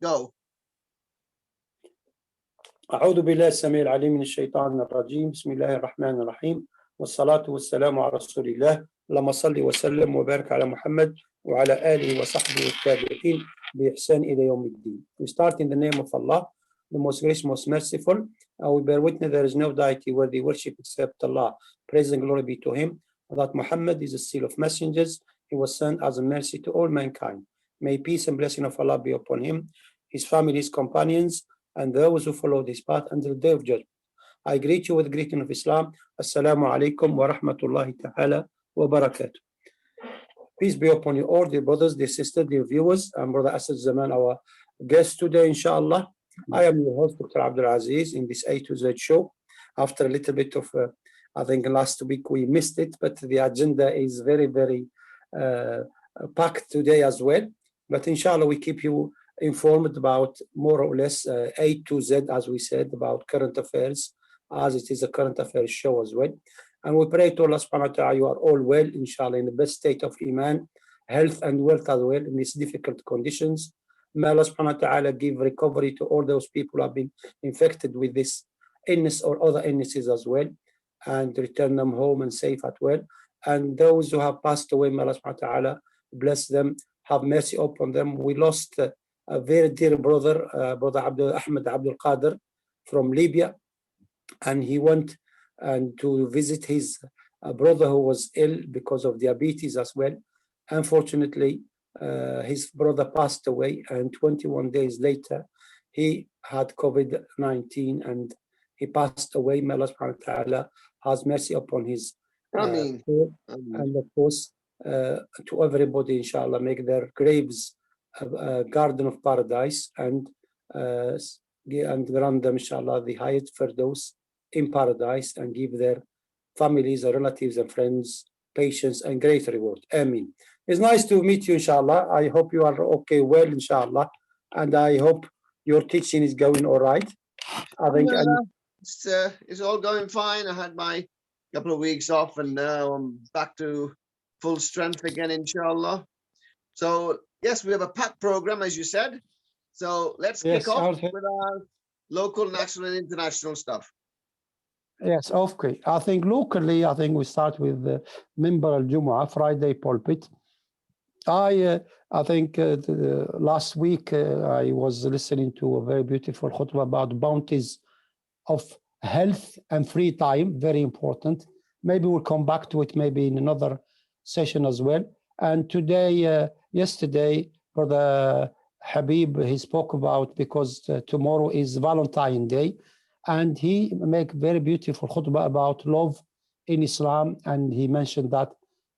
Go. أعوذ بالله السميع العليم من الشيطان الرجيم. بسم الله الرحمن الرحيم، والصلاة والسلام على رسول الله. اللهم صل وسلم وبارك على محمد وعلى آله وصحبه والتابعين بإحسان إلى يوم الدين. We start in the name of Allah, the most gracious, most merciful. And we bear witness there is no deity worthy worship except Allah. Praise and glory be to Him. That Muhammad is the seal of messengers. He was sent as a mercy to all mankind. May peace and blessing of Allah be upon him, his family, his companions, and those who follow this path until the day of judgment. I greet you with the greeting of Islam. Assalamu alaikum wa rahmatullahi ta'ala wa barakatuh. Peace be upon you all, dear brothers, dear sisters, dear viewers. I'm Brother Asad Zaman, our guest today, inshallah. I am your host, Dr. Abdul Aziz, in this A2Z show. After a little bit of, I think last week we missed it, but the agenda is very, very packed today as well. But inshallah, we keep you informed about more or less A2Z, as we said, about current affairs, as it is a current affairs show as well. And we pray to Allah subhanahu wa ta'ala, you are all well, inshallah, in the best state of Iman, health and wealth as well in these difficult conditions. May Allah subhanahu wa ta'ala give recovery to all those people who have been infected with this illness or other illnesses as well, and return them home and safe at well. And those who have passed away, may Allah subhanahu wa ta'ala bless them, have mercy upon them. We lost a very dear brother, Brother Abdul Qadir from Libya, and he went and to visit his brother who was ill because of diabetes as well. Unfortunately, his brother passed away, and 21 days later, he had COVID-19 and he passed away. May Allah subhanahu wa ta'ala has mercy upon his Ameen. And of course, to everybody, inshallah, make their graves a garden of paradise, and grant them, inshallah, the highest firdaus in paradise, and give their families, their relatives and friends patience and great reward. Ameen. It's nice to meet you, inshallah. I hope you are okay, well, inshallah, and I hope your teaching is going all right. I think it's all going fine. I had my couple of weeks off, and now I'm back to full strength again, inshallah. So yes, we have a packed program, as you said. So let's kick off with our local, national, and international stuff. Yes, okay. I think locally, I think we start with the Mimbar al-Jumu'ah, Friday pulpit. I think last week I was listening to a very beautiful khutbah about bounties of health and free time, very important. Maybe we'll come back to it maybe in another session as well. And today, yesterday, Brother Habib, he spoke about, because tomorrow is Valentine's Day, and he make very beautiful khutbah about love in Islam, and he mentioned that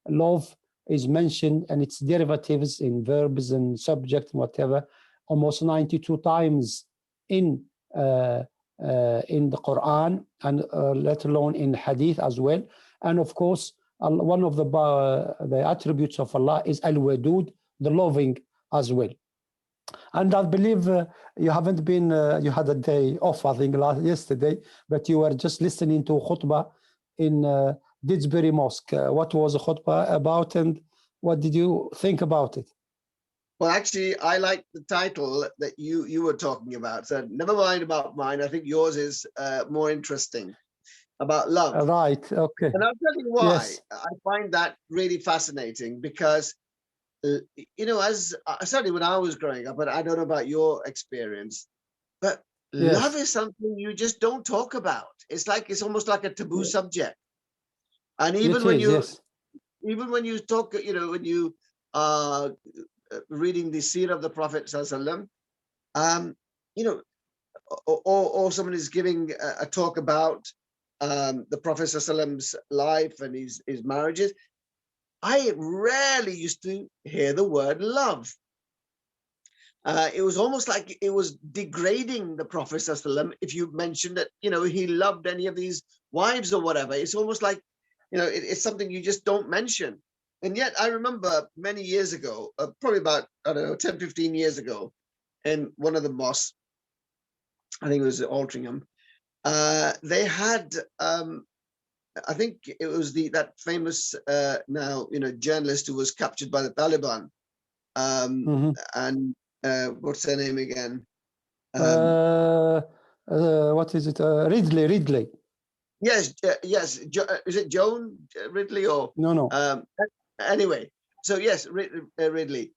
love is mentioned and its derivatives in verbs and subject and whatever almost 92 times in the Quran, and let alone in Hadith as well. And of course, one of the attributes of Allah is Al-Wadud, the loving as well. And I believe you haven't been, you had a day off, I think, yesterday, but you were just listening to khutbah in Didsbury Mosque. What was the khutbah about, and what did you think about it? Well, actually, I like the title that you were talking about. So never mind about mine. I think yours is more interesting, about love. Right, okay. And I'll tell you why. Yes. I find that really fascinating, because you know, as certainly when I was growing up, but I don't know about your experience, but love is something you just don't talk about. It's almost like a taboo subject. And even when you talk, you know, when you are reading the seerah of the Prophet sallallahu alaihi wasallam, you know, or someone is giving a talk about the Prophet sallallahu alaihi wasallam's life and his marriages, I rarely used to hear the word love. It was almost like it was degrading the Prophet ﷺ if you mentioned that, you know, he loved any of these wives or whatever. It's almost like, you know, it's something you just don't mention. And yet I remember many years ago, probably about, I don't know, 10, 15 years ago, in one of the mosques, I think it was Altrincham, they had, I think it was that famous now, you know, journalist who was captured by the Taliban, and what's her name again? What is it? Ridley. Yes, yes. Is it Joan Ridley or No. Anyway, so yes, Ridley.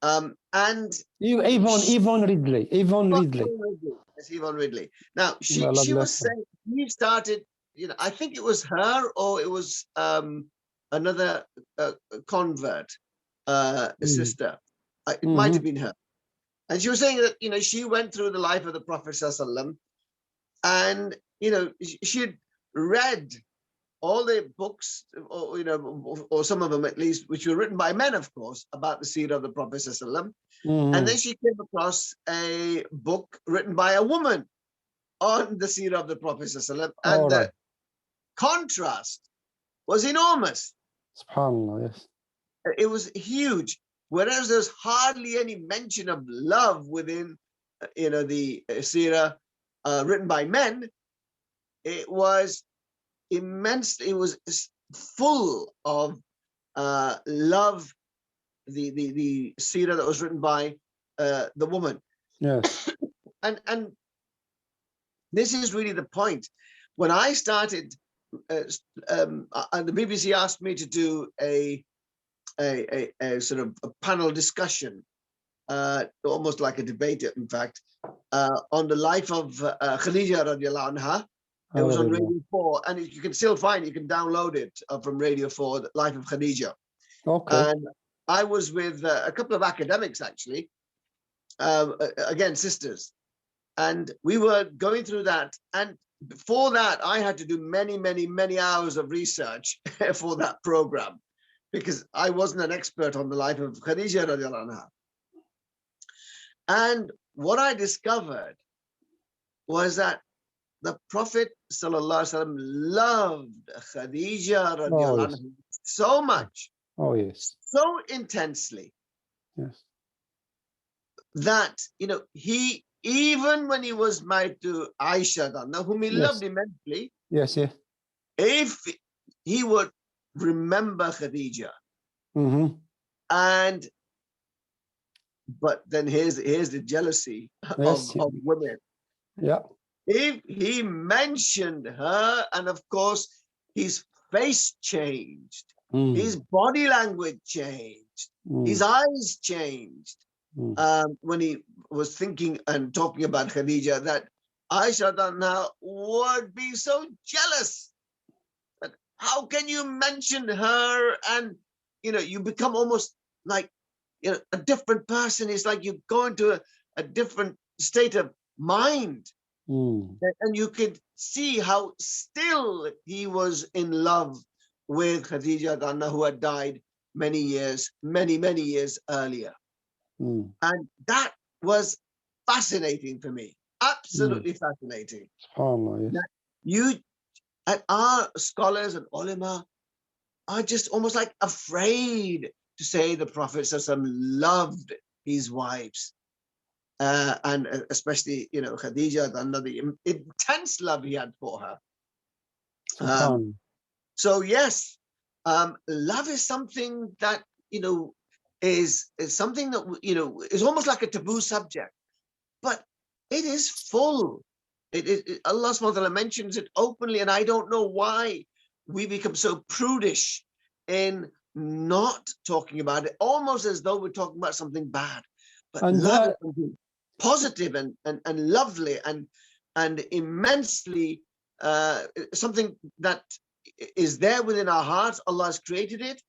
And Yvonne Ridley. Yes, Yvonne Ridley. Now she was saying he started. I think it was her or it was another convert sister. It might have been her. And she was saying that she went through the life of the Prophet ﷺ, and she had read all the books, or some of them at least, which were written by men, of course, about the seerah of the Prophet ﷺ. And then she came across a book written by a woman on the seerah of the Prophet ﷺ, and the contrast was enormous. SubhanAllah, yes. It was huge. Whereas there's hardly any mention of love within, the seerah written by men, it was immense. It was full of love. The seerah that was written by the woman. Yes. And this is really the point. When I started, and the BBC asked me to do a sort of a panel discussion, almost like a debate, in fact, on the life of Khadija radiallahu anha. It was on Radio 4, and you can still find it. You can download it from Radio 4, The Life of Khadija. Okay. And I was with a couple of academics, actually, again, sisters. And we were going through that. And before that, I had to do many, many, many hours of research for that program, because I wasn't an expert on the life of Khadija radiallahu anha. And what I discovered was that the Prophet sallallahu alaihi wasallam loved Khadija radiallahu anha so much, so intensely, that he, even when he was married to Aisha, whom he loved immensely, if he would remember Khadija, and but then here's the jealousy of women. If he mentioned her, and of course his face changed, his body language changed, his eyes changed, when he was thinking and talking about Khadija, that Aisha now would be so jealous. But how can you mention her? And you become almost like a different person. It's like you go into a different state of mind. And you could see how still he was in love with Khadija, who had died many years earlier. And that was fascinating for me, absolutely fascinating. And our scholars and ulama are just almost like afraid to say the Prophet loved his wives. And especially, Khadija, the intense love he had for her. So yes, love is something that, is something that, is almost like a taboo subject, but it is full. Allah subhanahu wa ta'ala mentions it openly, and I don't know why we become so prudish in not talking about it, almost as though we're talking about something bad. But love is something positive and lovely and immensely something that is there within our hearts. Allah has created it,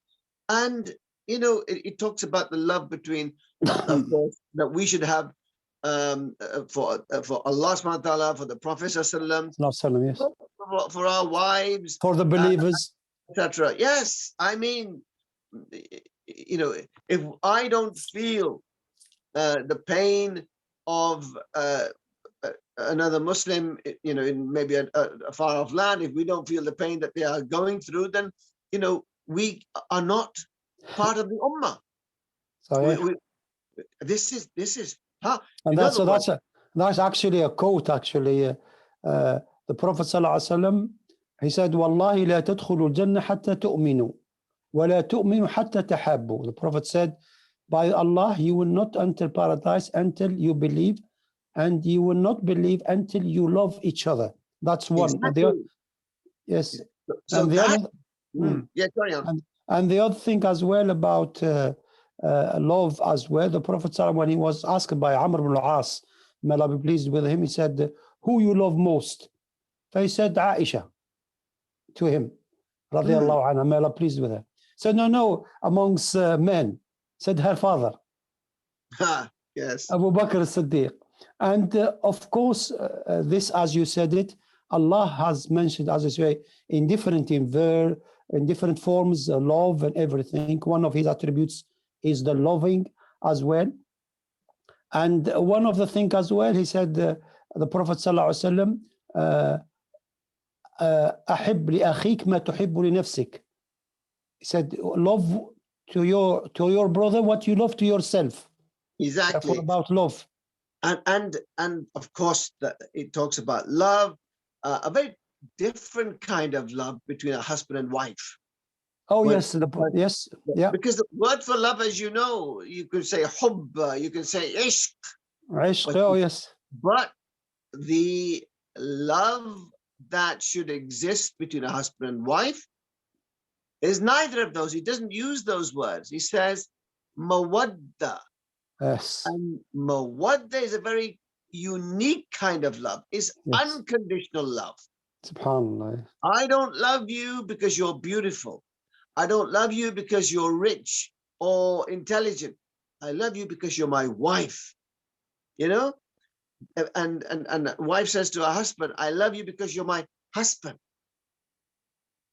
and it talks about the love between, of course, that we should have for Allah subhanahu wa ta'ala, for the Prophet for our wives, for the believers, etc. Yes, I mean, if I don't feel the pain of another Muslim, in maybe a far off land, if we don't feel the pain that they are going through, then we are not part of the ummah. So this is and that's actually a quote. Actually, the Prophet ﷺ, he said, "Wallahi la tadkhulu al-jannah hatta tu'minu, wa la tu'minu hatta tahabbu." The Prophet said by Allah, you will not enter paradise until you believe, and you will not believe until you love each other. That's one. Exactly. Yes. So and the that, other, yeah, carry on. and the other thing as well about love as well, the Prophet when he was asked by Amr ibn al-As, may Allah be pleased with him, he said, who you love most? So he said, Aisha, to him, radiallahu anha, may Allah be pleased with her. Said, no, amongst men, said her father. Yes. Abu Bakr as-Siddiq. And of course, this, as you said it, Allah has mentioned, as I say, in different forms, love and everything. One of his attributes is the loving as well. And one of the things as well, he said, the Prophet sallallahu alaihi wasallam, أحب لأخيك ما تحب لنفسك. He said, love to your brother what you love to yourself. Exactly. Therefore, about love. And of course, it talks about love, a very different kind of love between a husband and wife. Oh, yes. Yes. Yeah. Because the word for love, as you know, you could say hubb, you can say ishq. Ishq, oh, yes. But the love that should exist between a husband and wife is neither of those. He doesn't use those words. He says mawadda. Yes. And mawadda is a very unique kind of love. It's unconditional love. SubhanAllah. I don't love you because you're beautiful. I don't love you because you're rich or intelligent. I love you because you're my wife. You know? And a wife says to her husband, I love you because you're my husband.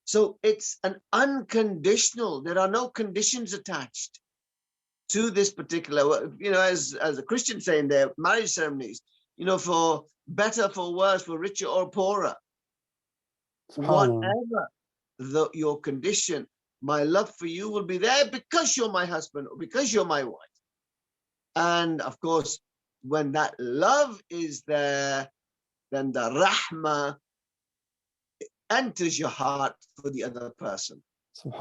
So it's an unconditional, there are no conditions attached to this particular, you know, as a Christian say in their marriage ceremonies, you know, for better, for worse, for richer or poorer, whatever your condition, my love for you will be there because you're my husband or because you're my wife. And of course, when that love is there, then the rahmah enters your heart for the other person.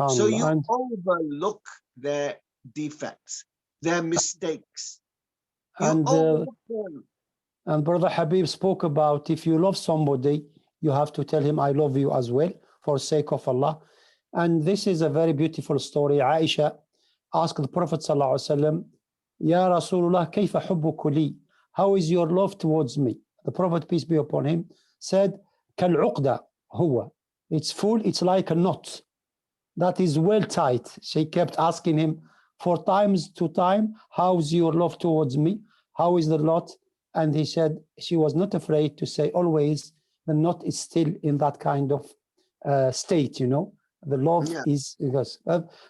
So you overlook their defects, their mistakes. And Brother Habib spoke about if you love somebody, you have to tell him, I love you as well, for the sake of Allah. And this is a very beautiful story. Aisha asked the Prophet sallallahu alaihi wasallam, Ya Rasulullah, kayfa hubbuka li? How is your love towards me? The Prophet, peace be upon him, said, Kal uqda huwa. It's full, it's like a knot that is well tied. She kept asking him 4 times to time, how's your love towards me? How is the knot? And he said she was not afraid to say always the knot is still in that kind of state, you know. The love is because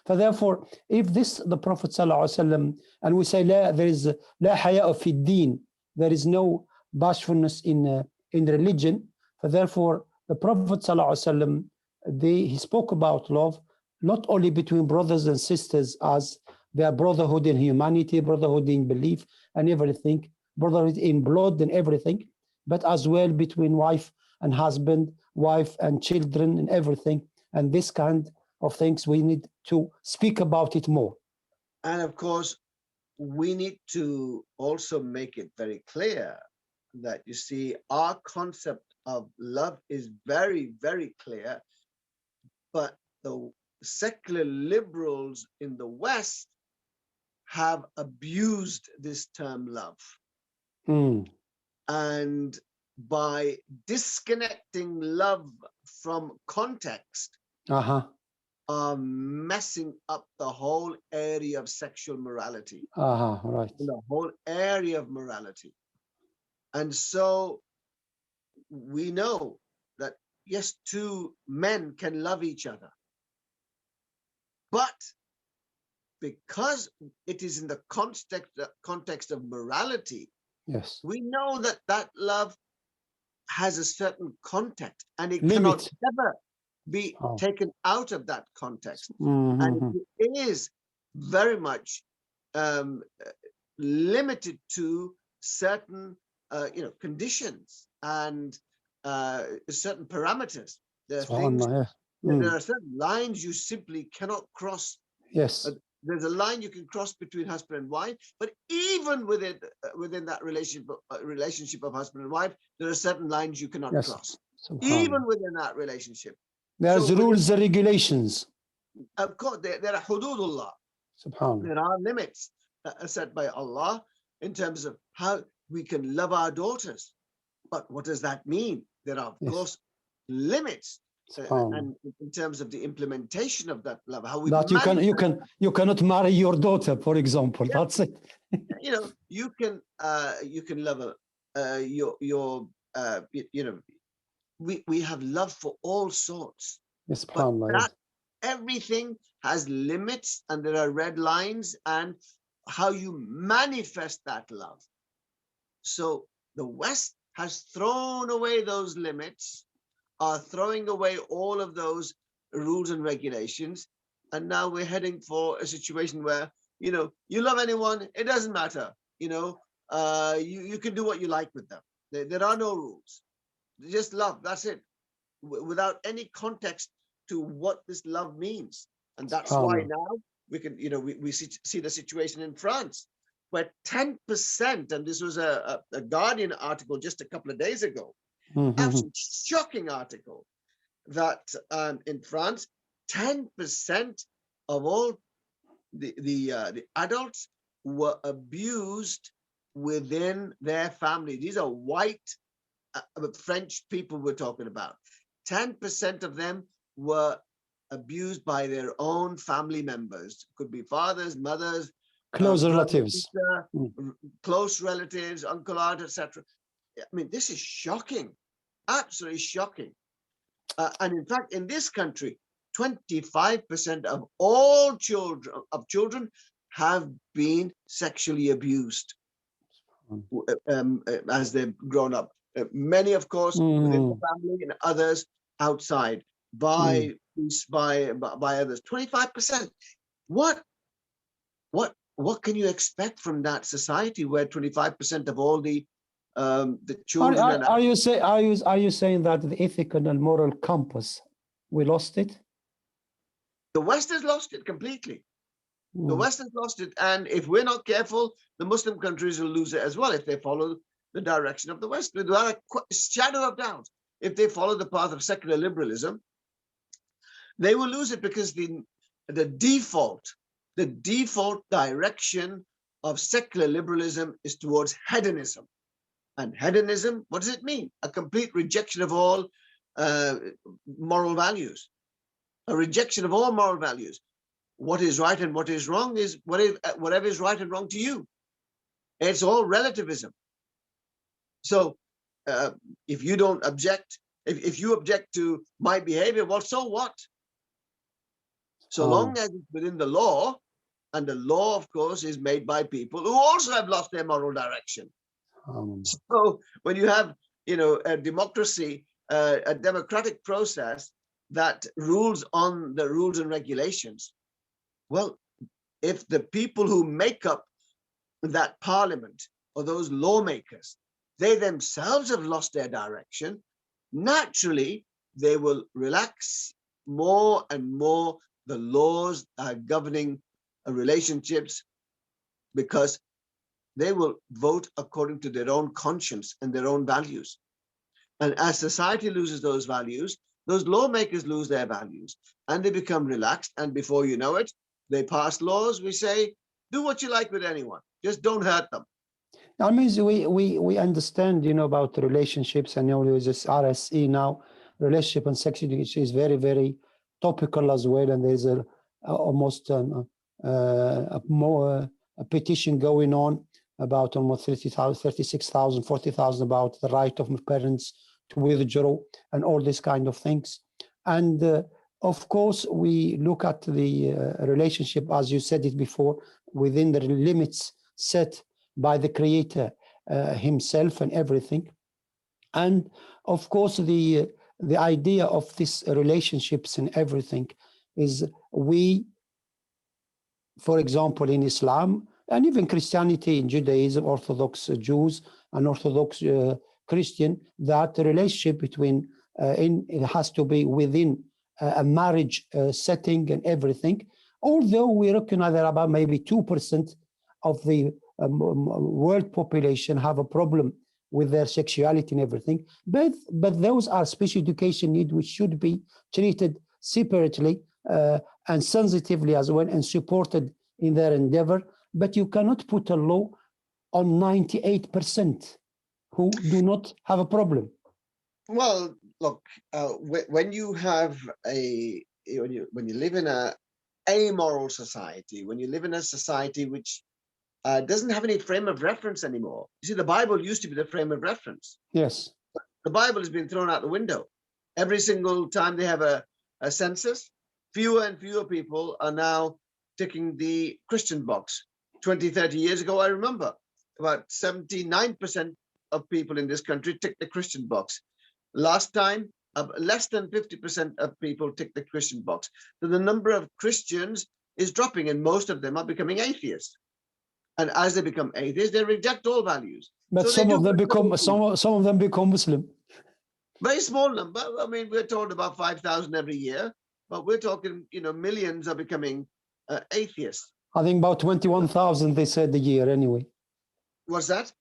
therefore, if this the Prophet ﷺ, and we say there is la haya fi din, there is no bashfulness in religion. Therefore, the Prophet ﷺ, he spoke about love not only between brothers and sisters as their brotherhood in humanity, brotherhood in belief and everything, brotherhood in blood and everything, but as well between wife and husband, wife and children and everything. And this kind of things, we need to speak about it more. And of course, we need to also make it very clear that, you see, our concept of love is very, very clear, but the secular liberals in the West have abused this term love. And by disconnecting love from context, are messing up the whole area of sexual morality. Right. The whole area of morality. And so we know that, yes, 2 men can love each other. But because it is in the context of morality, yes, we know that that love has a certain context and it limit cannot ever be taken out of that context. And it is very much limited to certain conditions and certain parameters. There are things, there are certain lines you simply cannot cross. Yes. there's a line you can cross between husband and wife, but even within that relationship of husband and wife, there are certain lines you cannot cross. Even within that relationship. There's rules and regulations. Of course, there are hududullah. There are limits set by Allah in terms of how we can love our daughters. But what does that mean? There are, of course, limits. And in terms of the implementation of that love, how we that you cannot marry your daughter, for example. Yeah. That's it. You can love we have love for all sorts. Yes, but everything has limits, and there are red lines, and how you manifest that love. So the West has thrown away those limits, are throwing away all of those rules and regulations, and now we're heading for a situation where you love anyone, it doesn't matter. You can do what you like with them. There are no rules. Just love. That's it, without any context to what this love means. And that's why now we can, we see the situation in France, where 10%, and this was a Guardian article just a couple of days ago, absolutely shocking article, that in France, 10% of all the adults were abused within their family. These are white French people we're talking about. 10% of them were abused by their own family members. Could be fathers, mothers, close relatives, close relatives, uncle, aunt, etc. I mean, this is shocking, absolutely shocking. And in fact, in this country, 25% of all children have been sexually abused as they've grown up. Many, of course, within the family, and others outside by others. 25%. What can you expect from that society where 25% of all the children? Are you saying that the ethical and moral compass, we lost it? The West has lost it completely. The West has lost it, and if we're not careful, the Muslim countries will lose it as well if they follow the direction of the West. Without a shadow of doubt, if they follow the path of secular liberalism, they will lose it, because the default direction of secular liberalism is towards hedonism. And hedonism, what does it mean? A complete rejection of all moral values, a rejection of all moral values. What is right and what is wrong is whatever is right and wrong to you. It's all relativism. So if you don't object, if you object to my behavior, well, so what? So long as it's within the law, and the law, of course, is made by people who also have lost their moral direction. So when you have, a democracy, a democratic process that rules on the rules and regulations, well, if the people who make up that parliament, or those lawmakers, they themselves have lost their direction, naturally, they will relax more and more the laws governing relationships, because they will vote according to their own conscience and their own values. And as society loses those values, those lawmakers lose their values, and they become relaxed. And before you know it, they pass laws. We say, do what you like with anyone, just don't hurt them. I mean, we understand, about relationships, and with this RSE now, relationship and sex education is very, very topical as well. And there's almost a petition going on about almost 30,000, 36,000, 40,000 about the right of parents to withdraw and all these kind of things. And of course, we look at the relationship, as you said it before, within the limits set by the Creator himself and everything. And of course, the idea of these relationships and everything is for example, in Islam, and even Christianity, in Judaism, Orthodox Jews and Orthodox Christian, that the relationship between it has to be within a marriage setting and everything. although we recognize that about maybe 2% of the world population have a problem with their sexuality and everything, but those are special education needs which should be treated separately and sensitively as well, and supported in their endeavor. But you cannot put a law on 98% who do not have a problem. Well, look, when you have when you live in a amoral society, when you live in a society which doesn't have any frame of reference anymore. You see, the Bible used to be the frame of reference. Yes. The Bible has been thrown out the window. Every single time they have a census, fewer and fewer people are now ticking the Christian box. 20, 30 years ago, I remember about 79% of people in this country ticked the Christian box. Last time, less than 50% of people tick the Christian box. So the number of Christians is dropping, and most of them are becoming atheists. And as they become atheists, they reject all values. But so some of them become Muslim. Very small number. I mean, we're told about 5,000 every year, but we're talking, millions are becoming atheists. I think about 21,000 they said a year anyway. What's that?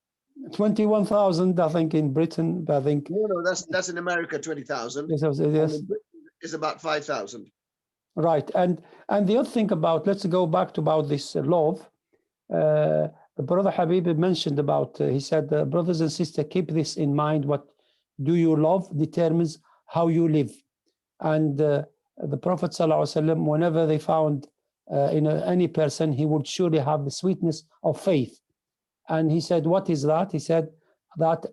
21,000, I think, in Britain. I think no, that's in America. 20,000. Yes. Is about 5,000. Right, and the other thing about, let's go back to about this love. Brother Habib mentioned about, he said, brothers and sisters, keep this in mind. What do you love determines how you live. And the Prophet ﷺ, whenever they found in any person, he would surely have the sweetness of faith. And he said, what is that? He said that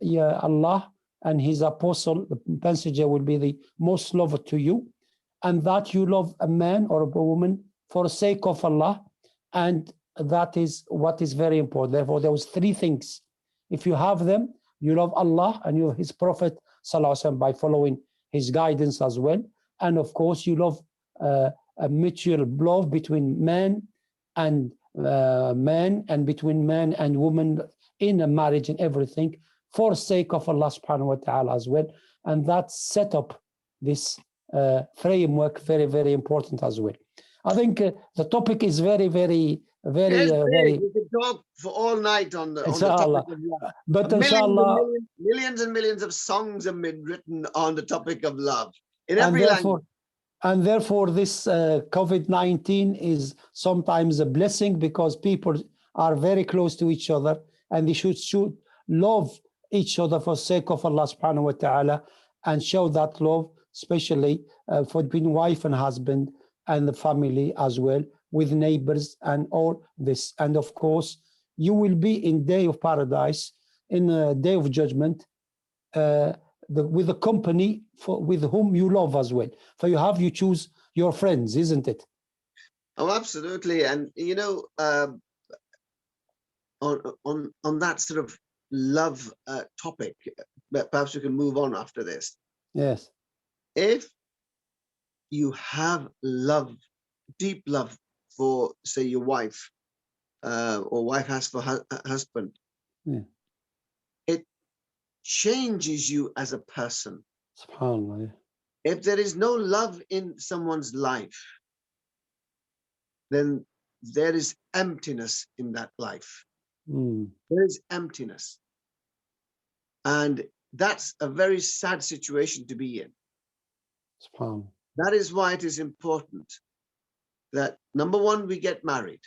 Allah and his apostle, the messenger, will be the most loved to you, and that you love a man or a woman for the sake of Allah, and that is what is very important. Therefore, there was three things. If you have them, you love Allah and you his Prophet ﷺ by following his guidance as well. And of course, you love a mutual love between man and between man and woman in a marriage and everything for the sake of Allah subhanahu wa ta'ala as well. And that set up this framework very, very important as well. I think the topic is very, very, very, yes, very. We could talk for all night on the topic of love. But inshallah, millions and millions of songs have been written on the topic of love in every language. And therefore, this COVID-19 is sometimes a blessing because people are very close to each other, and they should love each other for the sake of Allah subhanahu wa ta'ala, and show that love, especially for between wife and husband and the family as well, with neighbors and all this. And of course, you will be in day of paradise, in a day of judgment, with the company with whom you love as well. For you choose your friends, isn't it? Oh, absolutely. And on that sort of love topic, perhaps we can move on after this. Yes. If you have love, deep love for, say, your wife, or wife has for husband, yeah, it changes you as a person. SubhanAllah, yeah. If there is no love in someone's life, then there is emptiness in that life. There is emptiness. And that's a very sad situation to be in. SubhanAllah. That is why it is important that, number one, we get married.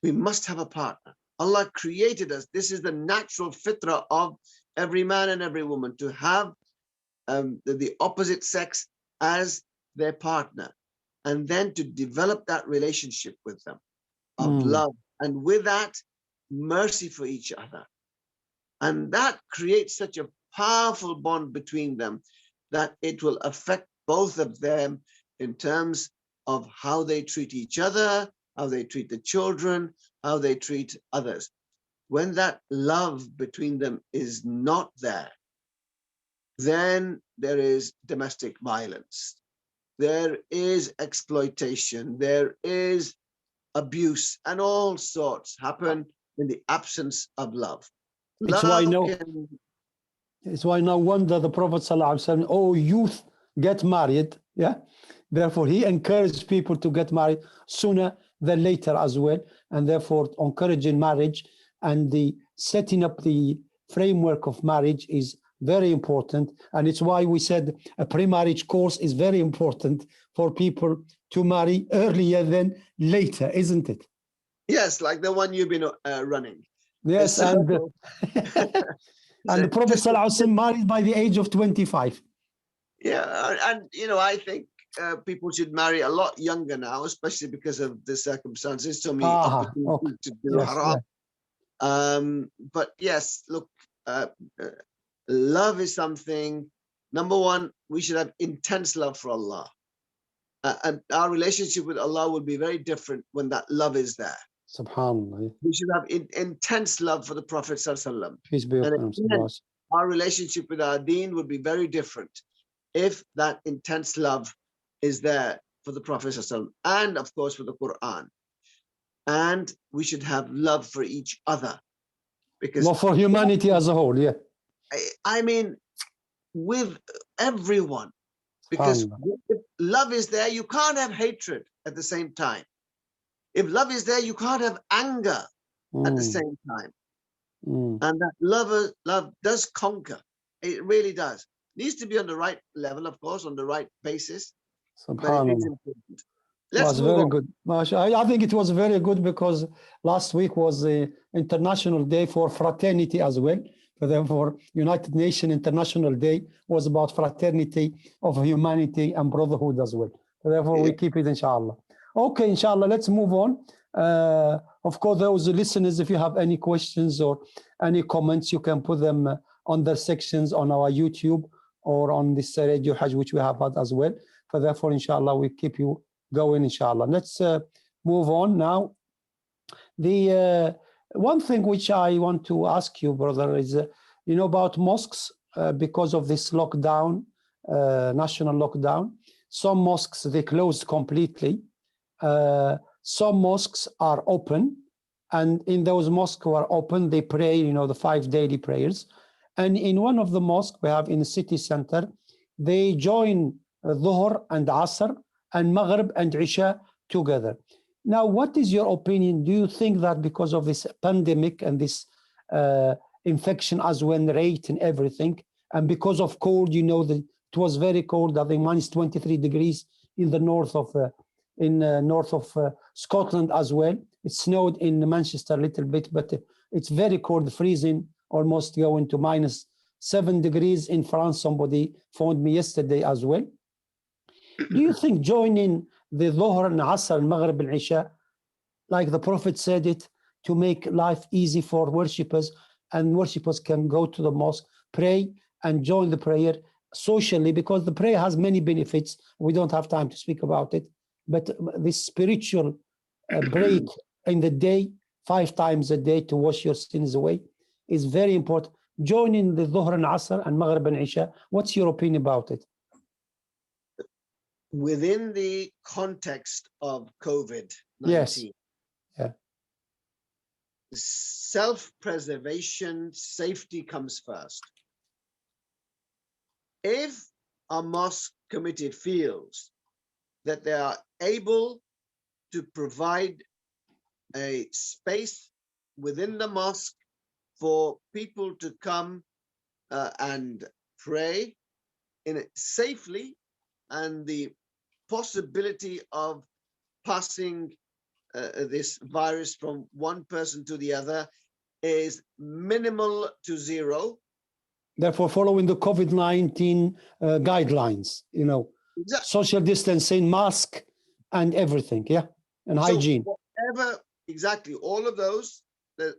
We must have a partner. Allah created us. This is the natural fitrah of every man and every woman, to have the opposite sex as their partner, and then to develop that relationship with them of love, and with that, mercy for each other. And that creates such a powerful bond between them that it will affect both of them in terms of how they treat each other, how they treat the children, how they treat others. When that love between them is not there, then there is domestic violence, there is exploitation, there is abuse, and all sorts happen in the absence of love. It's why no wonder the Prophet ﷺ, oh, youth, get married, yeah, Therefore, he encouraged people to get married sooner than later as well, and therefore encouraging marriage and the setting up the framework of marriage is very important. And it's why we said a pre-marriage course is very important for people to marry earlier than later, isn't it? Yes, like the one you've been running. Yes, and and the Prophet ﷺ married by the age of 25. Yeah, and I think people should marry a lot younger now, especially because of the circumstances. So many opportunities to do haram. But yes, look, love is something. Number one, we should have intense love for Allah, and our relationship with Allah will be very different when that love is there. Subhanallah. We should have intense love for the Prophet Sallallahu Peace be upon him. Our relationship with our deen would be very different if that intense love is there for the Prophet Sallallahu and of course for the Quran. And we should have love for each other, because love for humanity as a whole. Yeah, I mean, with everyone, because if love is there, you can't have hatred at the same time. If love is there, you can't have anger at the same time. And that love does conquer. It really does. Needs to be on the right level, of course, on the right basis. But it is important. Was very good. I think it was very good because last week was the International Day for Fraternity as well. Therefore, United Nations International Day was about fraternity of humanity and brotherhood as well. Therefore, we keep it, inshallah. Okay, inshallah, let's move on. Of course, those listeners, if you have any questions or any comments, you can put them on the sections on our YouTube or on this Radio Hajj, which we have had as well. Therefore, inshallah, we keep you going, inshallah. Let's move on now. The one thing which I want to ask you, brother, is, about mosques, because of this lockdown, national lockdown, some mosques, they closed completely. Some mosques are open, and in those mosques who are open, they pray, the 5 daily prayers. And in one of the mosques we have in the city center, they join Dhuhr and Asr and Maghrib and Isha together. Now, what is your opinion? Do you think that because of this pandemic and this infection as well rate and everything, and because of cold, that it was very cold, I think minus 23 degrees in the north of Scotland as well. It snowed in Manchester a little bit, but it's very cold, freezing, almost going to minus 7 degrees in France. Somebody phoned me yesterday as well. Do you think joining the Dhuhr and Asr and Maghrib and Isha, like the Prophet said it, to make life easy for worshippers, and worshippers can go to the mosque, pray, and join the prayer socially, because the prayer has many benefits. We don't have time to speak about it. But this spiritual break in the day, 5 times a day to wash your sins away, is very important. Joining the Dhuhr and Asr and Maghrib and Isha, what's your opinion about it? Within the context of COVID-19, yes. Self-preservation, safety comes first. If a mosque committee feels that they are able to provide a space within the mosque for people to come and pray in it safely, and the possibility of passing this virus from one person to the other is minimal to zero. Therefore, following the COVID-19 guidelines, exactly. Social distancing, mask, and everything, and hygiene. Whatever, exactly, all of those,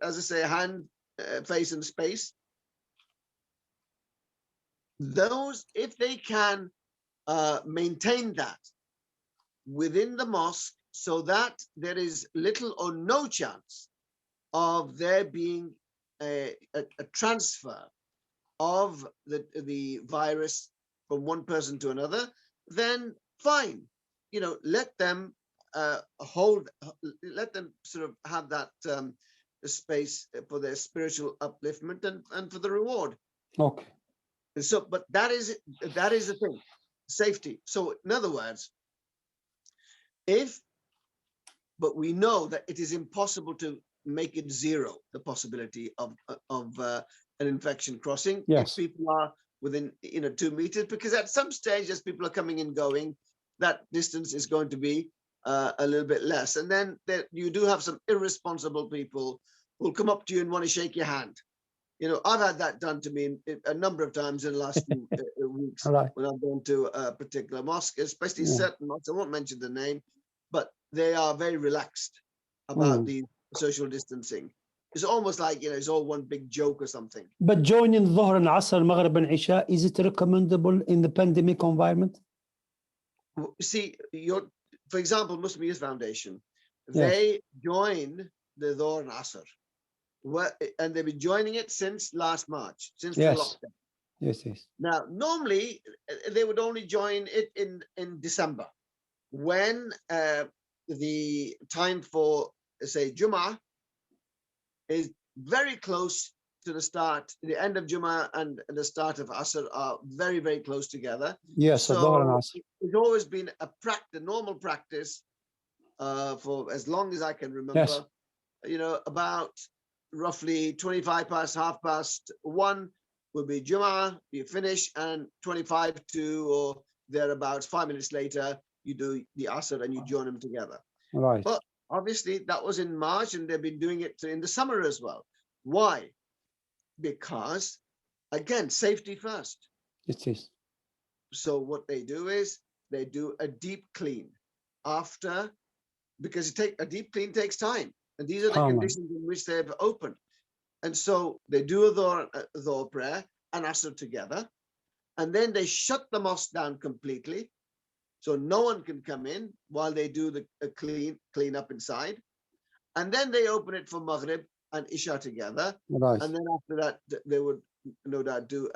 as I say, hand, face, and space. Those, if they can maintain that within the mosque, so that there is little or no chance of there being a transfer of the virus from one person to another, then fine. Let them let them sort of have that space for their spiritual upliftment and for the reward. Okay. So, but that is the thing, safety. So in other words, but we know that it is impossible to make it zero, the possibility of an infection crossing. Yes. If people are within 2 meters, because at some stage, as people are coming and going, that distance is going to be a little bit less. And then you do have some irresponsible people who will come up to you and want to shake your hand. I've had that done to me a number of times in the last few weeks when I've gone to a particular mosque, especially certain mosques. I won't mention the name, but they are very relaxed about the social distancing. It's almost like, it's all one big joke or something. But joining Dhuhr and Asr, Maghrib and Isha, is it recommendable in the pandemic environment? See, for example, Muslim Youth Foundation, they join the Dhuhr and Asr. And they've been joining it since last March, since the lockdown. Yes. Now, normally, they would only join it in December, when the time for, say, Jummah is very close to the start. The end of Jummah and the start of Asr are very, very close together. Yes, so Dhuhr and Asr. It's always been normal practice for as long as I can remember. About roughly 25 past, 1:30 will be Jummah, you finish, and 25 to or thereabouts, 5 minutes later, you do the Asr and you join them together. Right. But obviously that was in March, and they've been doing it in the summer as well. Why? Because, again, safety first. It is. So what they do is they do a deep clean after, because a deep clean takes time. And these are the conditions in which they've opened. And so they do a Dhuhr prayer and Asr together. And then they shut the mosque down completely. So no one can come in while they do the clean up inside. And then they open it for Maghrib and Isha together. Right. And then after that, they would no doubt do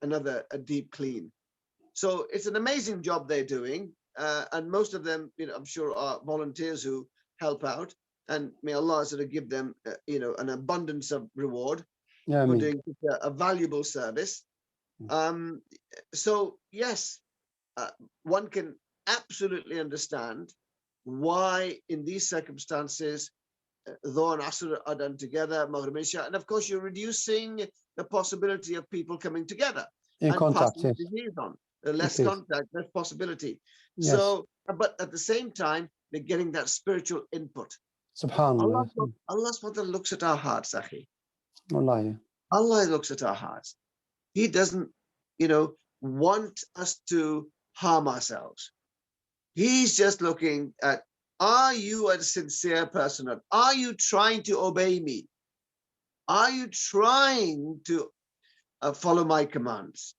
another deep clean. So it's an amazing job they're doing. And most of them, I'm sure, are volunteers who help out. And may Allah sort of give them, an abundance of reward for doing a valuable service. So yes, one can absolutely understand why in these circumstances, Dhuhr and Asr are done together, Maghrib and Isha, and of course you're reducing the possibility of people coming together in contact. Yes. Disease on. Less contact, less possibility. Yes. So, but at the same time, they're getting that spiritual input. Subhanallah. Allah SWT looks at our hearts, Akhi. Wallahi. Allah looks at our hearts. He doesn't, want us to harm ourselves. He's just looking at, are you a sincere person? Are you trying to obey me? Are you trying to follow my commands?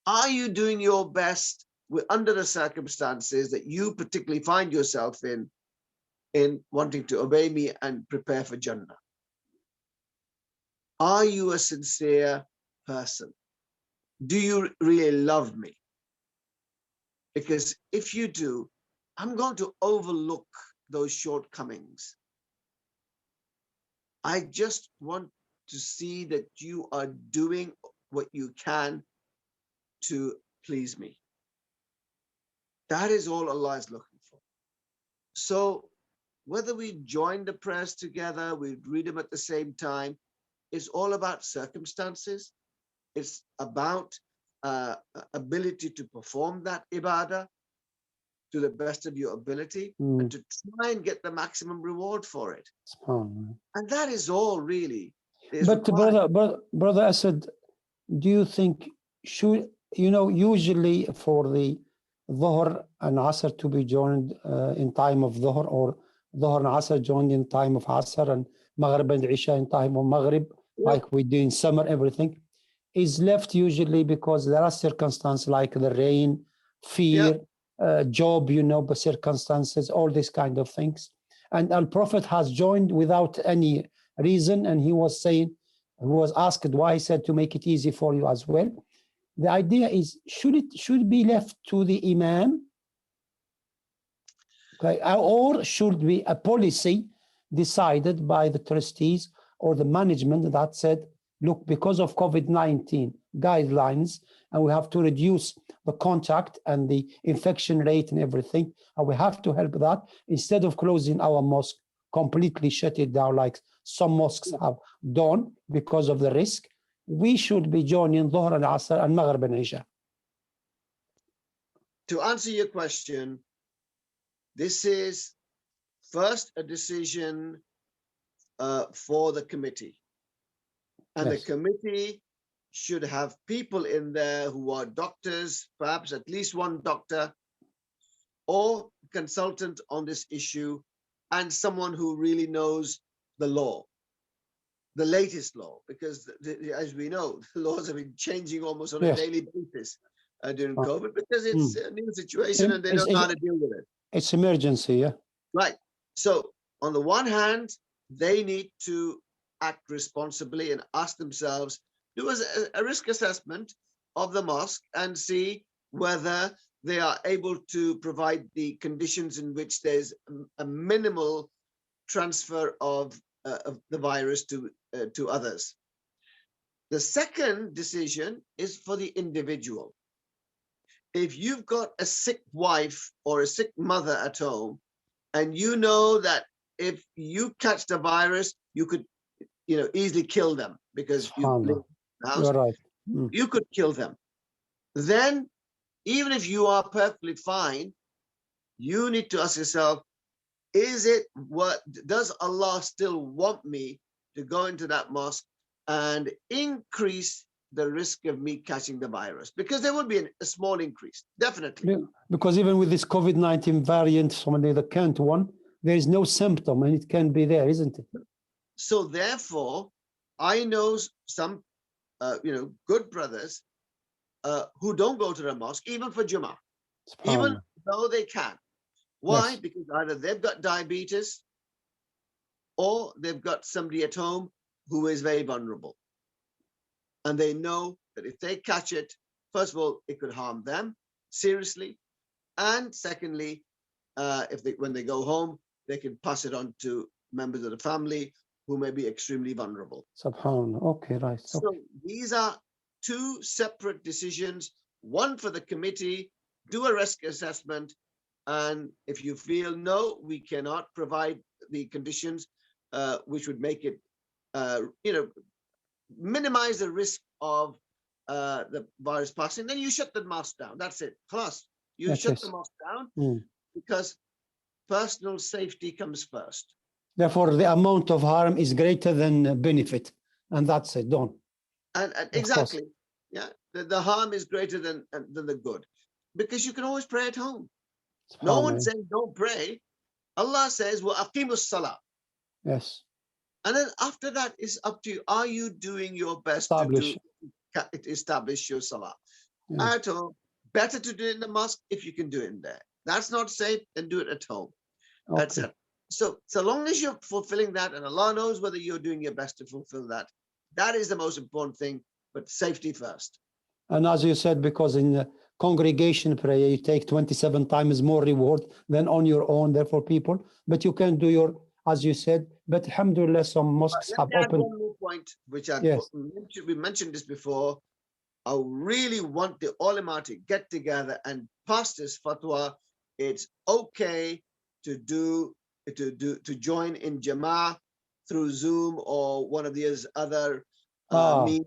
Are you doing your best under the circumstances that you particularly find yourself in wanting to obey me and prepare for Jannah? Are you a sincere person? Do you really love me? Because if you do, I'm going to overlook those shortcomings. I just want to see that you are doing what you can to please me. That is all Allah is looking for. So whether we join the prayers together, we read them at the same time, it's all about circumstances. It's about ability to perform that ibadah to the best of your ability and to try and get the maximum reward for it. And that is all really. But brother Asad, do you think usually for the Dhuhr and Asr to be joined in time of Dhuhr, or Dhuhr and Asr joined in time of Asr, and Maghrib and Isha in time of Maghrib, like we do in summer, everything is left usually because there are circumstances like the rain, fear, job, but circumstances, all these kind of things. And Al-Prophet has joined without any reason, and he was asked why, he said to make it easy for you as well. The idea is, should it be left to the Imam? Okay, or should be a policy decided by the trustees or the management that said look, because of COVID-19 guidelines, and we have to reduce the contact and the infection rate and everything, and we have to help that. Instead of closing our mosque, completely shut it down like some mosques have done because of the risk, we should be joining Dhuhr and Asr and Maghrib and Isha. To answer your question, this is first a decision for the committee. And Yes. the committee should have people in there who are doctors, perhaps at least one doctor or consultant on this issue, and someone who really knows the law, the latest law, because as we know, the laws have been changing almost on a Yes. daily basis during Right. COVID, because it's a new situation and they don't know how to deal with it. It's emergency, yeah. Right. So on the one hand, they need to act responsibly and ask themselves, do a risk assessment of the mosque and see whether they are able to provide the conditions in which there's a minimal transfer of the virus to others. The second decision is for the individual. If you've got a sick wife or a sick mother at home, and you know that if you catch the virus, you could, easily kill them because you live in the house, You're right. you could kill them. Then, even if you are perfectly fine, you need to ask yourself, does Allah still want me to go into that mosque and increase the risk of me catching the virus? Because there would be a small increase, definitely. Yeah, because even with this COVID-19 variant, somebody the Kent one, there is no symptom and it can be there, isn't it? So therefore, I know some, good brothers who don't go to the mosque, even for Jummah, even though they can. Why? Yes. Because either they've got diabetes or they've got somebody at home who is very vulnerable. And they know that if they catch it, first of all, it could harm them seriously. And secondly, when they go home, they can pass it on to members of the family who may be extremely vulnerable. Subhanallah. Okay, right. So these are two separate decisions, one for the committee, do a risk assessment. And if you feel, no, we cannot provide the conditions which would make it, minimize the risk of the virus passing, then you shut the mosque down. That's it. Plus, you shut the mosque down because personal safety comes first. Therefore, the amount of harm is greater than benefit. And that's it, don't. And exactly. Yeah. The harm is greater than the good. Because you can always pray at home. No one says don't pray. Allah says, "Wa aqimus salah." Yes. And then after that, it's up to you. Are you doing your best to establish your salah? Yeah. At home, better to do it in the mosque if you can do it in there. That's not safe, then do it at home. Okay. That's it. So long as you're fulfilling that, and Allah knows whether you're doing your best to fulfill that, that is the most important thing, but safety first. And as you said, because in congregation prayer, you take 27 times more reward than on your own, therefore people, but you can do your, as you said, but alhamdulillah, some mosques have opened. One more point, which we mentioned this before. I really want the ulama to get together and pass this fatwa. It's okay to join in Jama'ah through Zoom or one of these other means.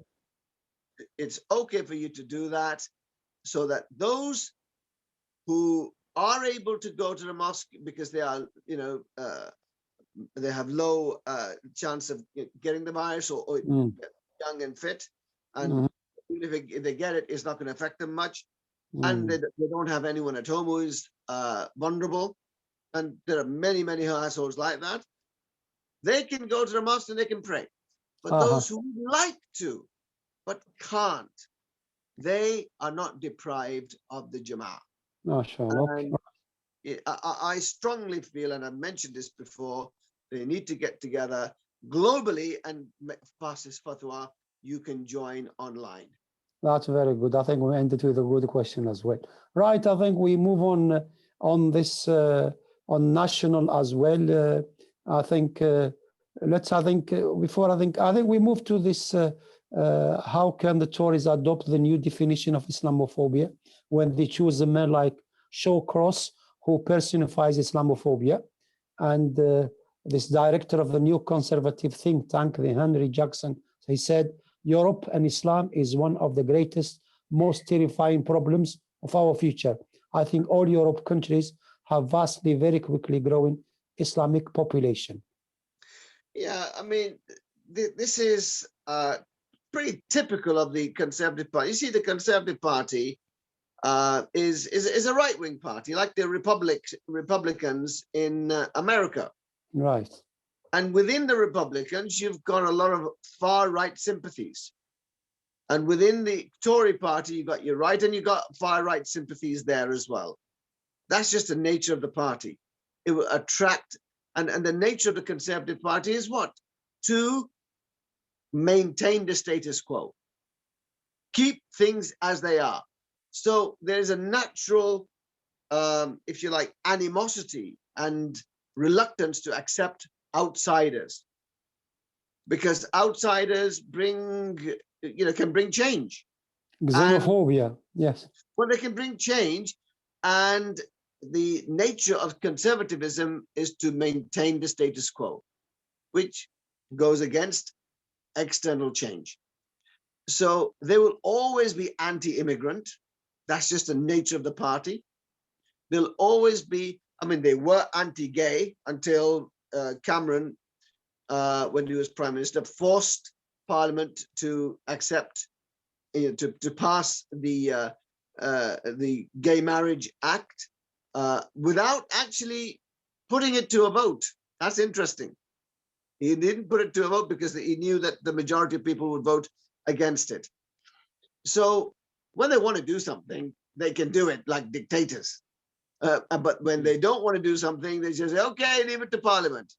It's okay for you to do that, so that those who are able to go to the mosque because they are, they have low chance of getting the virus or young and fit, and even if they get it, it's not going to affect them much. And they don't have anyone at home who is vulnerable. And there are many, many households like that. They can go to the mosque and they can pray. But those who would like to, but can't, they are not deprived of the Jama'ah. I strongly feel, and I've mentioned this before, they need to get together globally and pass this fatwa. You can join online. That's very good. I think we ended with a good question as well. Right, I think we move on this, on national as well. I think we move to this how can the Tories adopt the new definition of Islamophobia when they choose a man like Shawcross, who personifies Islamophobia, and this director of the new conservative think tank, the Henry Jackson, he said, Europe and Islam is one of the greatest, most terrifying problems of our future. I think all Europe countries have vastly, very quickly growing Islamic population. Yeah, I mean, this is pretty typical of the Conservative Party. You see, the Conservative Party is a right-wing party, like the Republicans in America. Right. And within the Republicans, you've got a lot of far-right sympathies. And within the Tory party, you've got your right and you've got far-right sympathies there as well. That's just the nature of the party. It will attract, and the nature of the Conservative Party is what? To maintain the status quo. Keep things as they are. So there's a natural, if you like, animosity and reluctance to accept outsiders, because outsiders bring, can bring change. Xenophobia, yes. Well, they can bring change, and the nature of conservatism is to maintain the status quo, which goes against external change. So they will always be anti-immigrant. That's just the nature of the party. They'll always be, they were anti-gay until Cameron, when he was prime minister, forced Parliament to accept, to pass the Gay Marriage Act without actually putting it to a vote. That's interesting. He didn't put it to a vote because he knew that the majority of people would vote against it. So when they want to do something, they can do it like dictators. But when they don't want to do something, they just say, okay, leave it to Parliament.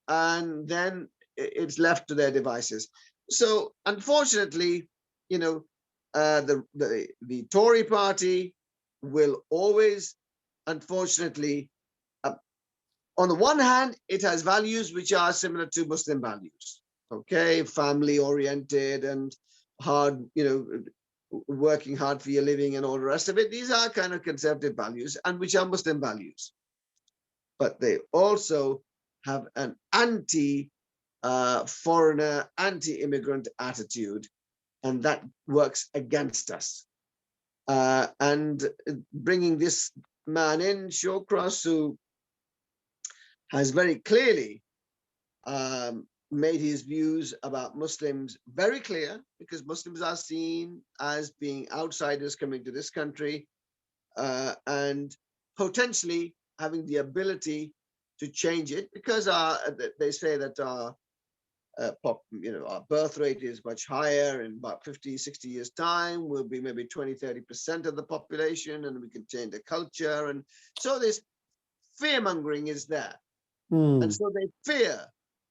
And then it's left to their devices. So unfortunately, the Tory party will always, unfortunately, on the one hand, it has values which are similar to Muslim values, okay, family oriented and hard, working hard for your living and all the rest of it. These are kind of conservative values and which are Muslim values. But they also have an anti-foreigner, anti-immigrant attitude, and that works against us. And bringing this man in, Shawcross, who has very clearly made his views about Muslims very clear, because Muslims are seen as being outsiders coming to this country and potentially having the ability to change it, because they say that our birth rate is much higher. In about 50, 60 years' time, we'll be maybe 20, 30% of the population, and we can change the culture. And so this fear-mongering is there. And so they fear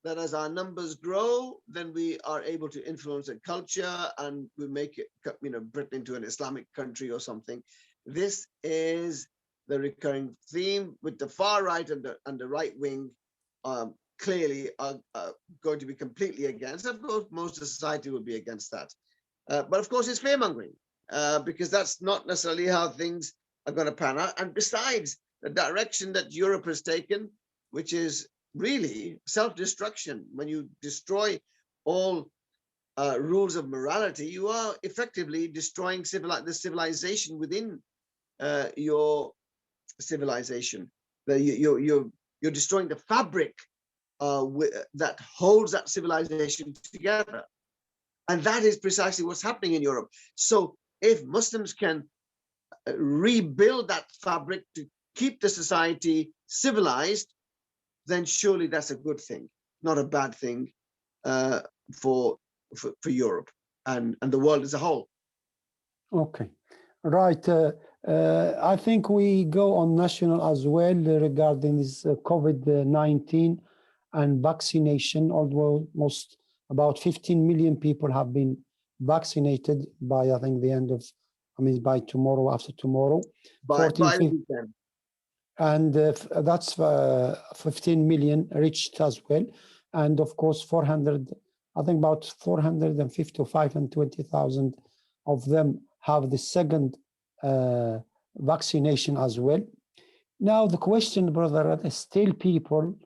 that as our numbers grow, then we are able to influence the culture and we make it, Britain into an Islamic country or something. This is the recurring theme, with the far right and the right wing clearly are going to be completely against. Of course, most of society will be against that. But of course, it's fear-mongering because that's not necessarily how things are going to pan out. And besides, the direction that Europe has taken, which is really self-destruction. When you destroy all rules of morality, you are effectively destroying the civilization within your civilization. You're destroying the fabric that holds that civilization together. And that is precisely what's happening in Europe. So if Muslims can rebuild that fabric to keep the society civilized, then surely that's a good thing, not a bad thing for Europe and the world as a whole. Okay, right. I think we go on national as well regarding this COVID-19 and vaccination, although almost about 15 million people have been vaccinated by, I think, the end of, by tomorrow, after tomorrow. By the weekend. And that's 15 million reached as well. And of course, 400 I think about 450 to 520,000 of them have the second vaccination as well. Now the question, brother, is still people,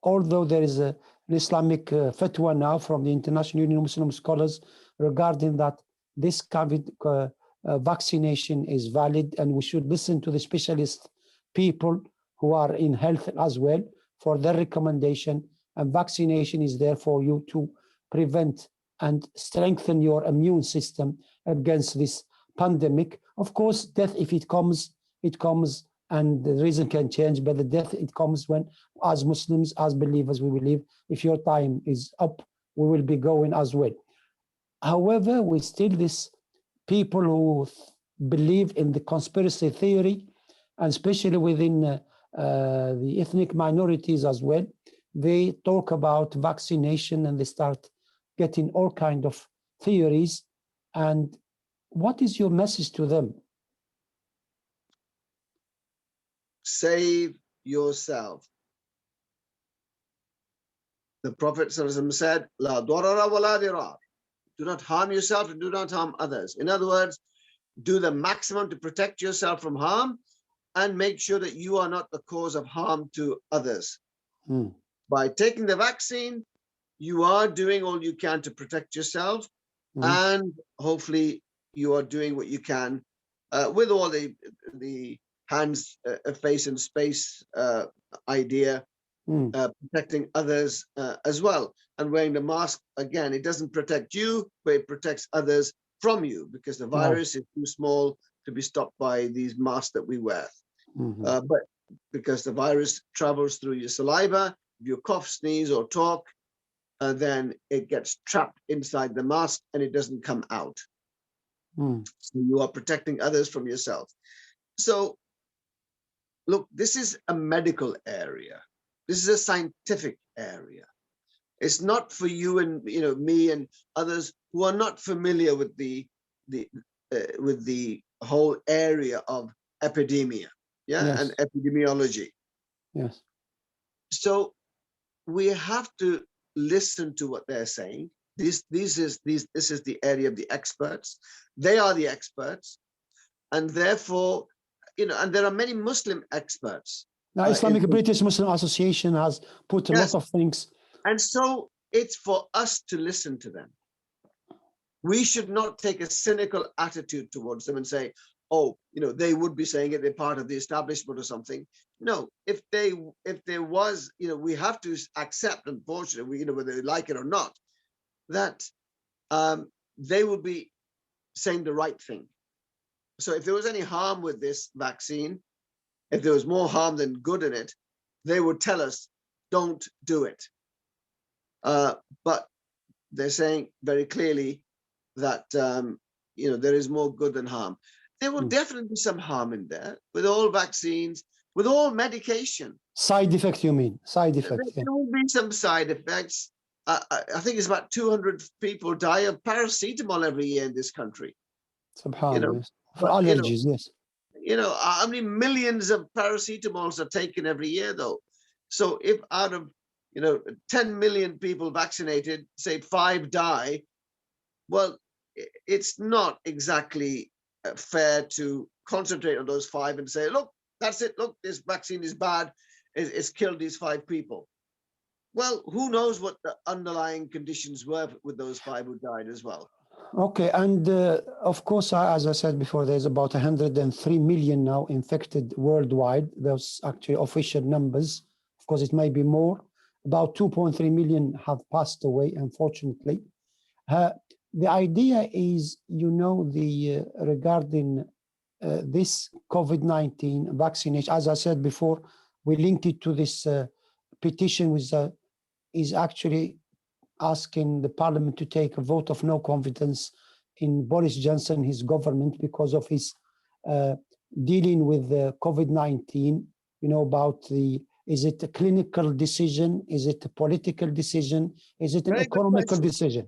although there is an Islamic fatwa now from the International Union of Muslim Scholars regarding that this COVID vaccination is valid, and we should listen to the specialist people who are in health as well for their recommendation, and vaccination is there for you to prevent and strengthen your immune system against this pandemic. Of course, death, if it comes, and the reason can change, but the death, it comes when, as Muslims, as believers, we believe if your time is up, we will be going as well. However, we still this people who believe in the conspiracy theory, and especially within the ethnic minorities as well, they talk about vaccination and they start getting all kinds of theories. And what is your message to them? Save yourself. The Prophet said, La darara wa la dirar. Do not harm yourself and do not harm others. In other words, do the maximum to protect yourself from harm and make sure that you are not the cause of harm to others. By taking the vaccine, you are doing all you can to protect yourself, and hopefully you are doing what you can with all the hands, face and space idea, protecting others as well. And wearing the mask, again, it doesn't protect you, but it protects others from you, because the virus is too small to be stopped by these masks that we wear. But because the virus travels through your saliva, if you cough, sneeze, or talk, then it gets trapped inside the mask and it doesn't come out. So you are protecting others from yourself. So look, this is a medical area. This is a scientific area. It's not for you and me and others who are not familiar with the whole area of epidemia, and epidemiology. Yes. So we have to listen to what they're saying. This is the area of the experts. They are the experts, and therefore, and there are many Muslim experts. Now, Islamic British Muslim Association has put a lot of things. And so it's for us to listen to them. We should not take a cynical attitude towards them and say, oh, they would be saying it, they're part of the establishment or something. No, if there was, we have to accept, unfortunately, whether they like it or not, that they would be saying the right thing. So if there was any harm with this vaccine, if there was more harm than good in it, they would tell us, don't do it. But they're saying very clearly that, there is more good than harm. There will definitely be some harm in there with all vaccines, with all medication. Side effect, you mean? Side effects. There will be some side effects. I think it's about 200 people die of paracetamol every year in this country. SubhanAllah. For allergies, yes. How many millions of paracetamols are taken every year, though? So if out of 10 million people vaccinated, say 5 die, well, it's not exactly fair to concentrate on those 5 and say, look, that's it. Look, this vaccine is bad. It's killed these 5 people. Well, who knows what the underlying conditions were with those 5 who died as well. Okay, and of course, as I said before, there's about 103 million now infected worldwide. Those actually official numbers. Of course, it may be more. About 2.3 million have passed away, unfortunately. The idea is, regarding this COVID-19 vaccination, as I said before, we linked it to this petition, which is actually asking the parliament to take a vote of no confidence in Boris Johnson, his government, because of his dealing with COVID-19, about is it a clinical decision? Is it a political decision? Is it an economical decision?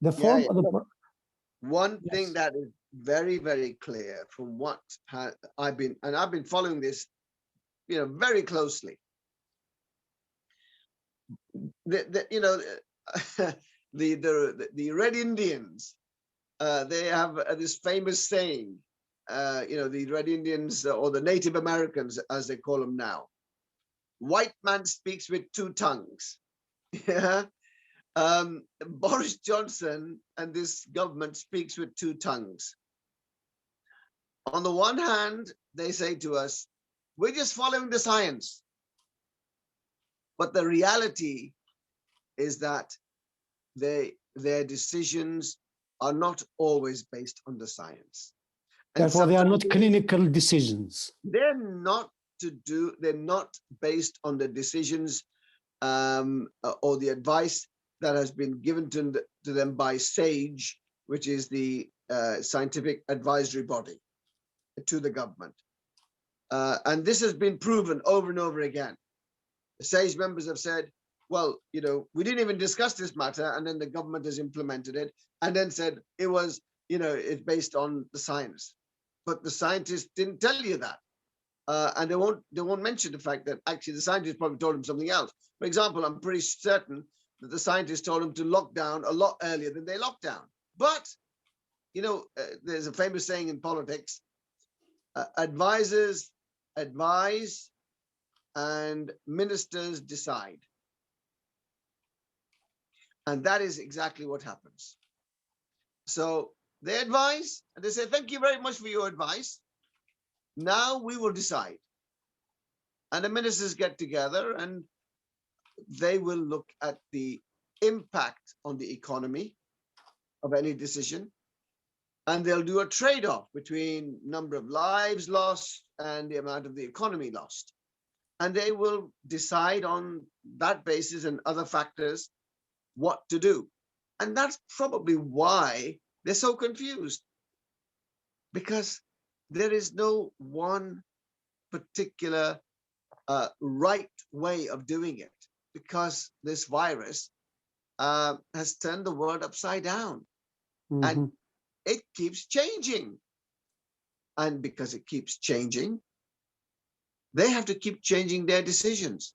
The form of the... One thing that is very, very clear from what I've been following this, very closely. the Red Indians, they have this famous saying, the Red Indians or the Native Americans, as they call them now, white man speaks with two tongues. Yeah. Boris Johnson and this government speaks with two tongues. On the one hand, they say to us, we're just following the science. But the reality is that their decisions are not always based on the science. And Therefore, they are not sometimes clinical decisions. they're not based on the decisions or the advice that has been given to them by SAGE, which is the scientific advisory body to the government. And this has been proven over and over again. The SAGE members have said, well, we didn't even discuss this matter, and then the government has implemented it and then said it was, it's based on the science. But the scientists didn't tell you that. And they won't mention the fact that actually the scientists probably told them something else. For example, I'm pretty certain that the scientists told them to lock down a lot earlier than they locked down. But, there's a famous saying in politics, advisors advise and ministers decide. And that is exactly what happens. So they advise and they say, thank you very much for your advice. Now we will decide. And the ministers get together and they will look at the impact on the economy of any decision. And they'll do a trade-off between number of lives lost and the amount of the economy lost. And they will decide on that basis and other factors what to do. And that's probably why they're so confused. Because there is no one particular right way of doing it, because this virus has turned the world upside down. Mm-hmm. And it keeps changing. And because it keeps changing, they have to keep changing their decisions.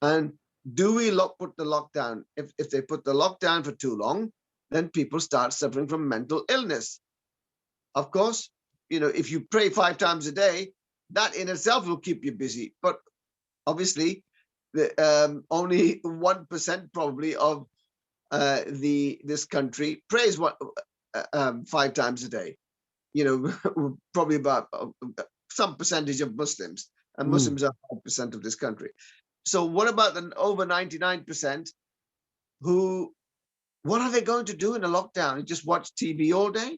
And do we put the lockdown? If they put the lockdown for too long, then people start suffering from mental illness. Of course, if you pray 5 times a day, that in itself will keep you busy. But obviously, only 1% probably of this country prays 5 times a day. Probably about some percentage of Muslims, and Muslims are 5% of this country. So what about the over 99% who, what are they going to do in a lockdown? Just watch TV all day?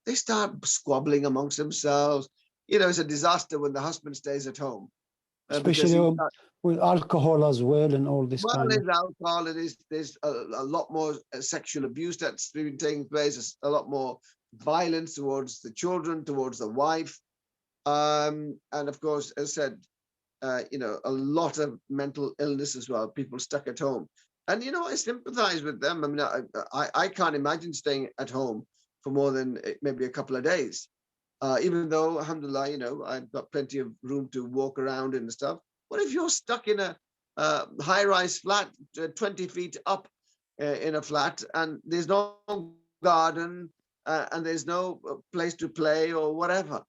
They start squabbling amongst themselves. It's a disaster when the husband stays at home. Especially with alcohol as well and all this kind of... Well, there's alcohol, there's a lot more sexual abuse that's been taking place. There's a lot more violence towards the children, towards the wife. And of course, as I said, a lot of mental illness as well, people stuck at home. And, I sympathize with them. I mean, I can't imagine staying at home for more than maybe a couple of days. Even though, alhamdulillah, I've got plenty of room to walk around and stuff. What if you're stuck in a high-rise flat, 20 feet up in a flat, and there's no garden and there's no place to play or whatever,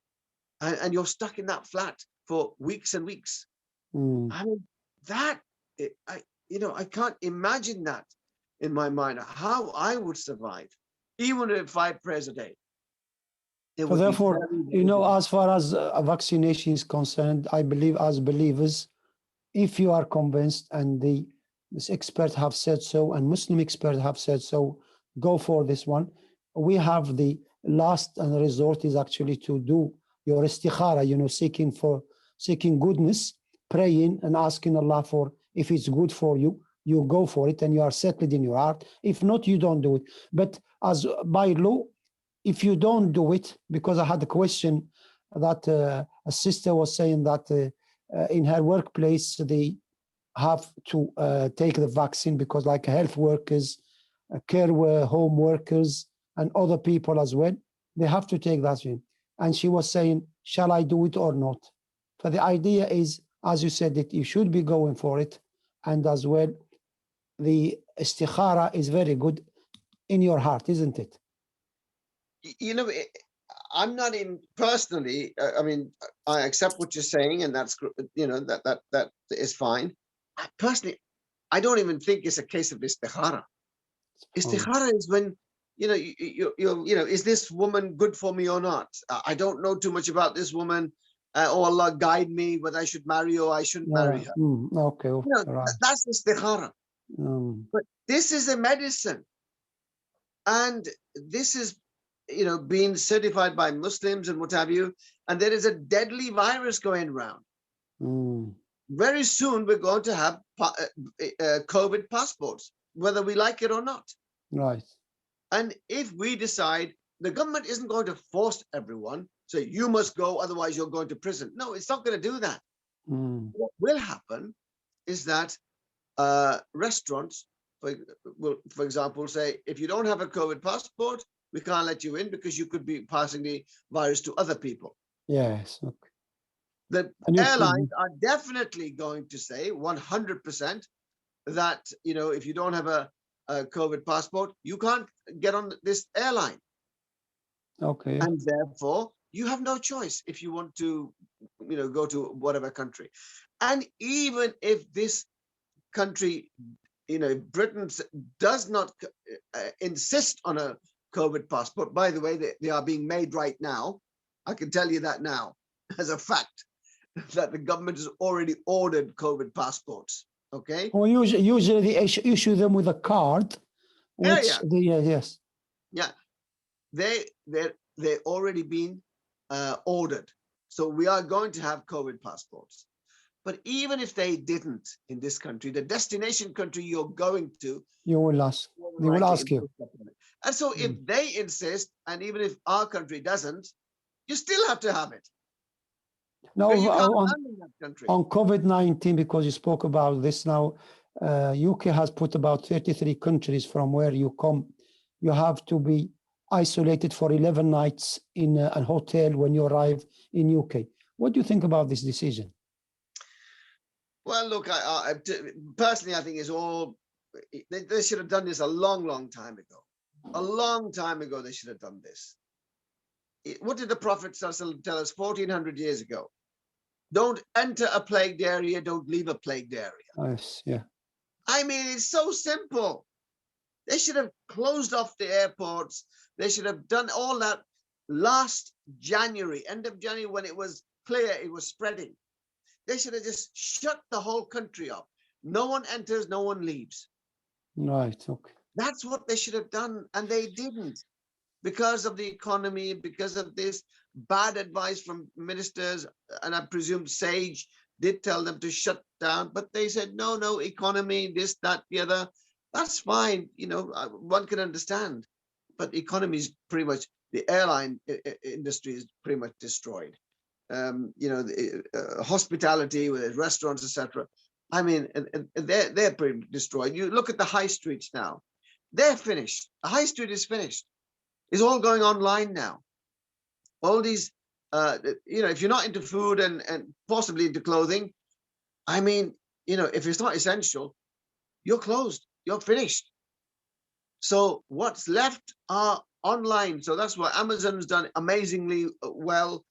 and you're stuck in that flat for weeks and weeks? I mean, I can't imagine that in my mind, how I would survive, even with 5 prayers a day. So therefore, as far as vaccination is concerned, I believe as believers, if you are convinced and this expert have said so and Muslim experts have said so, go for this one. We have the last and resort is actually to do your istikhara, seeking goodness, praying and asking Allah for, if it's good for you, you go for it and you are settled in your heart. If not, you don't do it. But as by law, if you don't do it, because I had a question that a sister was saying that in her workplace, they have to take the vaccine because like health workers, care home workers, and other people as well, they have to take that vaccine. And she was saying, shall I do it or not? So the idea is, as you said, that you should be going for it. And as well, the istikhara is very good in your heart, isn't it? You know, I'm not in personally. I mean, I accept what you're saying, and that's, you know, that is fine. Personally, I don't even think it's a case of istikhara. Istikhara is when, you know, you know, is this woman good for me or not? I don't know too much about this woman. Oh, Allah guide me whether I should marry or I shouldn't marry her. Okay, You know, right. that's istikhara. But this is a medicine, and this is, you know, being certified by Muslims and what have you. And there is a deadly virus going around. Very soon we're going to have COVID passports, whether we like it or not. Right. And if we decide, the government isn't going to force everyone, so you must go, otherwise you're going to prison. No, it's not going to do that. What will happen is that restaurants, for example, say, if you don't have a COVID passport, we can't let you in because you could be passing the virus to other people. Yes. Okay. The airlines are definitely going to say 100% that, you know, if you don't have a COVID passport, you can't get on this airline. Okay. And therefore, you have no choice if you want to, you know, go to whatever country. And even if this country, you know, Britain does not insist on a COVID passport, by the way, they are being made right now. I can tell you that now as a fact, that the government has already ordered COVID passports. Okay. Well, usually they issue them with a card. Which yes. Yeah, they're already been ordered. So we are going to have COVID passports. But even if they didn't in this country, the destination country you're going to, they will ask you. And so if they insist, and even if our country doesn't, you still have to have it. Now, on COVID-19, because you spoke about this now, UK has put about 33 countries from where you come. You have to be isolated for 11 nights in a hotel when you arrive in UK. What do you think about this decision? Well, look, I personally, I think it's all, they should have done this a long, long time ago. A long time ago, they should have done this. What did the Prophet tell us 1400 years ago? Don't enter a plagued area, don't leave a plagued area. Yes, yeah. I mean, it's so simple. They should have closed off the airports. They should have done all that last January, end of January, when it was clear it was spreading. They should have just shut the whole country up. No one enters, no one leaves. Right, okay. That's what they should have done, and they didn't. Because of the economy, because of this bad advice from ministers, and I presume Sage did tell them to shut down, but they said, no, economy, this, that, the other. That's fine, you know, one can understand. But the economy is pretty much, the airline industry is pretty much destroyed. You know, the, hospitality with restaurants, etc. I mean, they're pretty destroyed. You look at the high streets now; they're finished. The high street is finished. It's all going online now. All these, you know, if you're not into food and possibly into clothing, I mean, you know, if it's not essential, you're closed. You're finished. So what's left are online. So that's why Amazon's done amazingly well.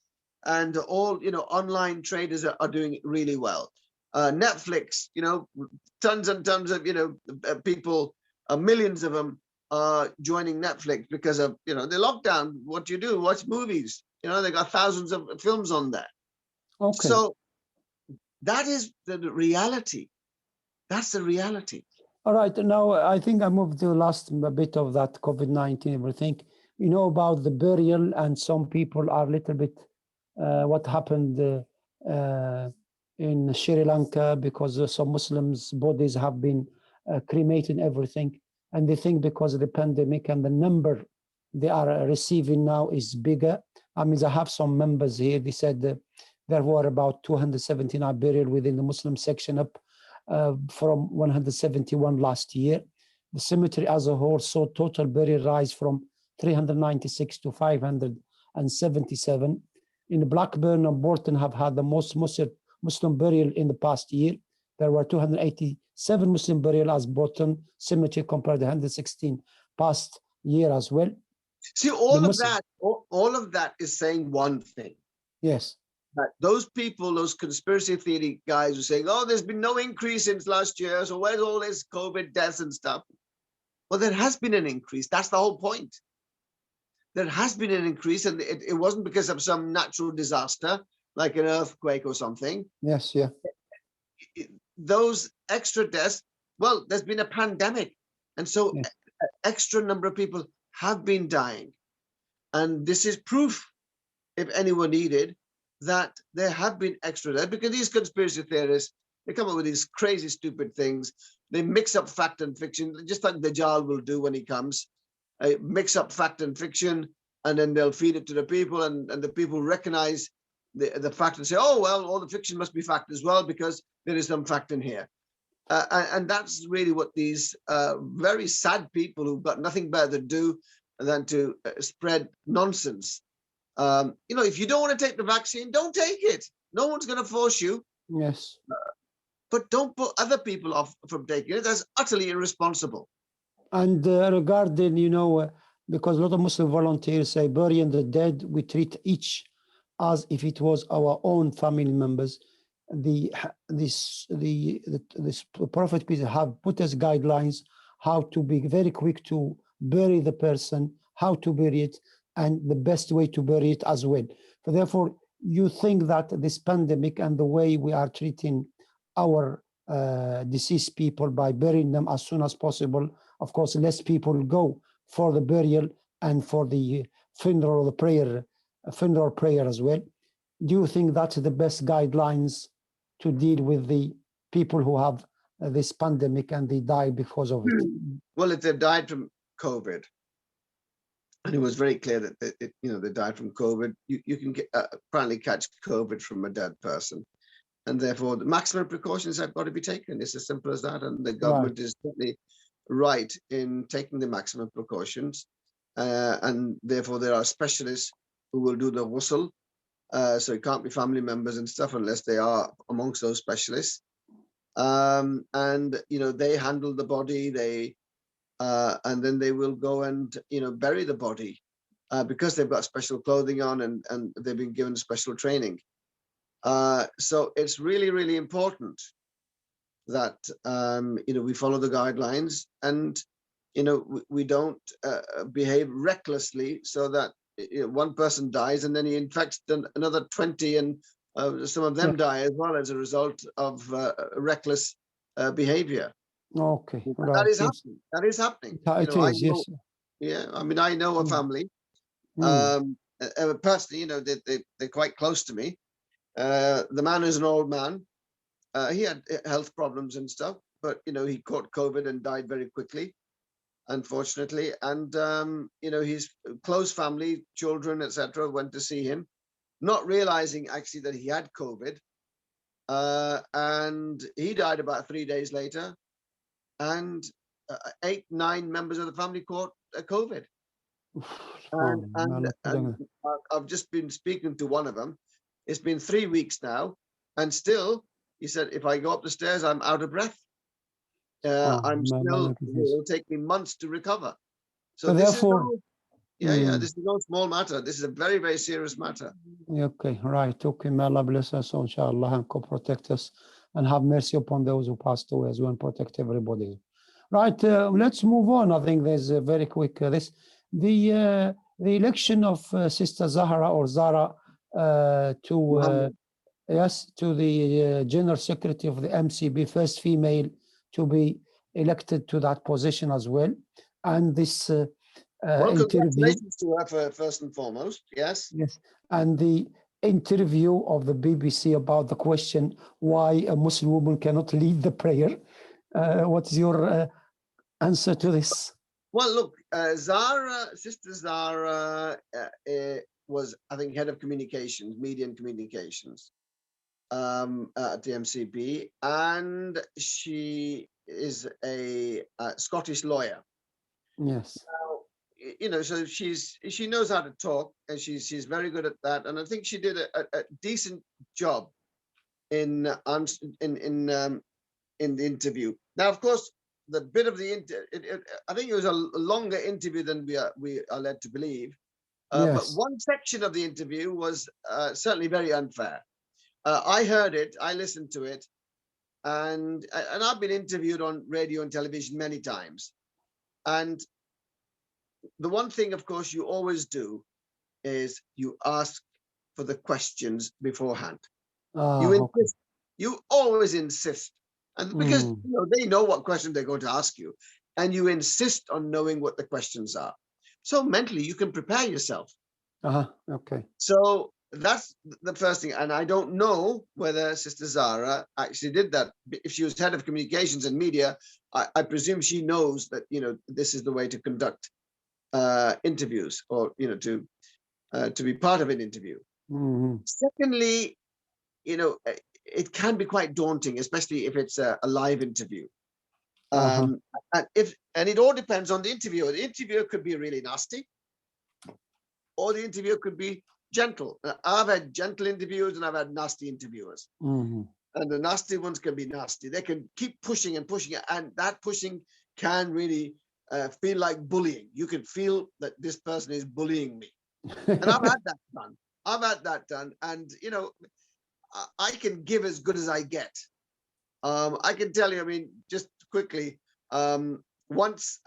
And all, you know, online traders are doing really well. Netflix, you know, tons and tons of, you know, people, millions of them are joining Netflix because of, you know, the lockdown. What you do, watch movies. You know, they got thousands of films on there. Okay. So that is the reality. That's the reality. All right. Now, I think I moved to the last bit of that COVID-19 everything. You know about the burial, and some people are a little bit what happened in Sri Lanka, because some Muslims' bodies have been cremated and everything. And they think because of the pandemic and the number they are receiving now is bigger. I mean, I have some members here. They said there were about 279 burial within the Muslim section, up from 171 last year. The cemetery as a whole saw total burial rise from 396 to 577. In Blackburn and Bolton have had the most Muslim burial in the past year. There were 286 7 Muslim burial as Bolton Cemetery compared to 116 past year as well. See, all of that is saying one thing. Yes. That those people, those conspiracy theory guys are saying, oh, there's been no increase since last year, so where's all this COVID deaths and stuff? Well, there has been an increase. That's the whole point. There has been an increase, and it wasn't because of some natural disaster, like an earthquake or something. Yes, yeah. Those extra deaths, well, there's been a pandemic. And so Yes. an extra number of people have been dying. And this is proof, if anyone needed, that there have been extra deaths, because these conspiracy theorists, they come up with these crazy, stupid things. They mix up fact and fiction, just like Dajjal will do when he comes. Mix up fact and fiction, and then they'll feed it to the people, and the people recognize the fact and say, oh, well, all the fiction must be fact as well, because there is some fact in here. And that's really what these very sad people who've got nothing better to do than to spread nonsense. If you don't want to take the vaccine, don't take it. No one's going to force you. Yes. But don't put other people off from taking it. That's utterly irresponsible. And regarding, because a lot of Muslim volunteers say burying the dead, we treat each as if it was our own family members. The Prophet peace have put us guidelines how to be very quick to bury the person, how to bury it, and the best way to bury it as well. So therefore, you think that this pandemic and the way we are treating our deceased people by burying them as soon as possible, of course, less people go for the burial and for the funeral or the prayer, funeral prayer as well. Do you think that's the best guidelines to deal with the people who have this pandemic and they die because of it? Well, if they died from COVID, and it was very clear that they died from COVID, you can apparently catch COVID from a dead person. And therefore, the maximum precautions have got to be taken. It's as simple as that. And the government is certainly right in taking the maximum precautions. And therefore, there are specialists who will do the ghusl. So it can't be family members and stuff unless they are amongst those specialists. And they handle the body. And then they will go and bury the body because they've got special clothing on and they've been given special training. So it's really, really important that we follow the guidelines and we don't behave recklessly so that one person dies and then he infects another 20 and some of them die as well as a result of reckless behavior. Okay, right. That is happening. That is happening. It is, yes. Yeah, I mean, I know a family. Personally, they're quite close to me. The man is an old man. He had health problems and stuff, but he caught COVID and died very quickly, unfortunately. And his close family, children, etc., went to see him, not realizing actually that he had COVID. And he died about 3 days later. And 8, 9 members of the family caught COVID. And I've just been speaking to one of them. It's been 3 weeks now, and still, he said, if I go up the stairs, I'm out of breath. It'll take me months to recover. So therefore, this is no small matter. This is a very, very serious matter. Okay, right. Okay, may Allah bless us, inshallah, and protect us and have mercy upon those who passed away as well and protect everybody. Right, let's move on. I think there's a very quick, the election of Sister Zahra or Zara to the General Secretary of the MCB, first female to be elected to that position as well. And this congratulations to her first and foremost. Yes. And the interview of the BBC about the question why a Muslim woman cannot lead the prayer. What's your answer to this? Well, look, Sister Zara was, I think, head of communications, media and communications at the MCB, and she is a Scottish lawyer. Yes. So she knows how to talk, and she's very good at that. And I think she did a decent job in the interview. Now, of course, the bit of the I think it was a longer interview than we are led to believe. But Yes. one section of the interview was certainly very unfair. I heard it, I listened to it, and I've been interviewed on radio and television many times. And the one thing, of course, you always do is you ask for the questions beforehand. You Okay. insist. You always insist, and because they know what questions they're going to ask you, and you insist on knowing what the questions are. So mentally, you can prepare yourself. Okay. So that's the first thing. And I don't know whether Sister Zara actually did that. If she was head of communications and media, I presume she knows that, this is the way to conduct interviews, or, to be part of an interview. Secondly, it can be quite daunting, especially if it's a live interview. And it all depends on the interviewer. The interviewer could be really nasty, or the interviewer could be gentle. I've had gentle interviewers and I've had nasty interviewers. And the nasty ones can be nasty. They can keep pushing and pushing, and that pushing can really feel like bullying. You can feel that this person is bullying me. And I've had that done. And, I can give as good as I get. I can tell you, just quickly, once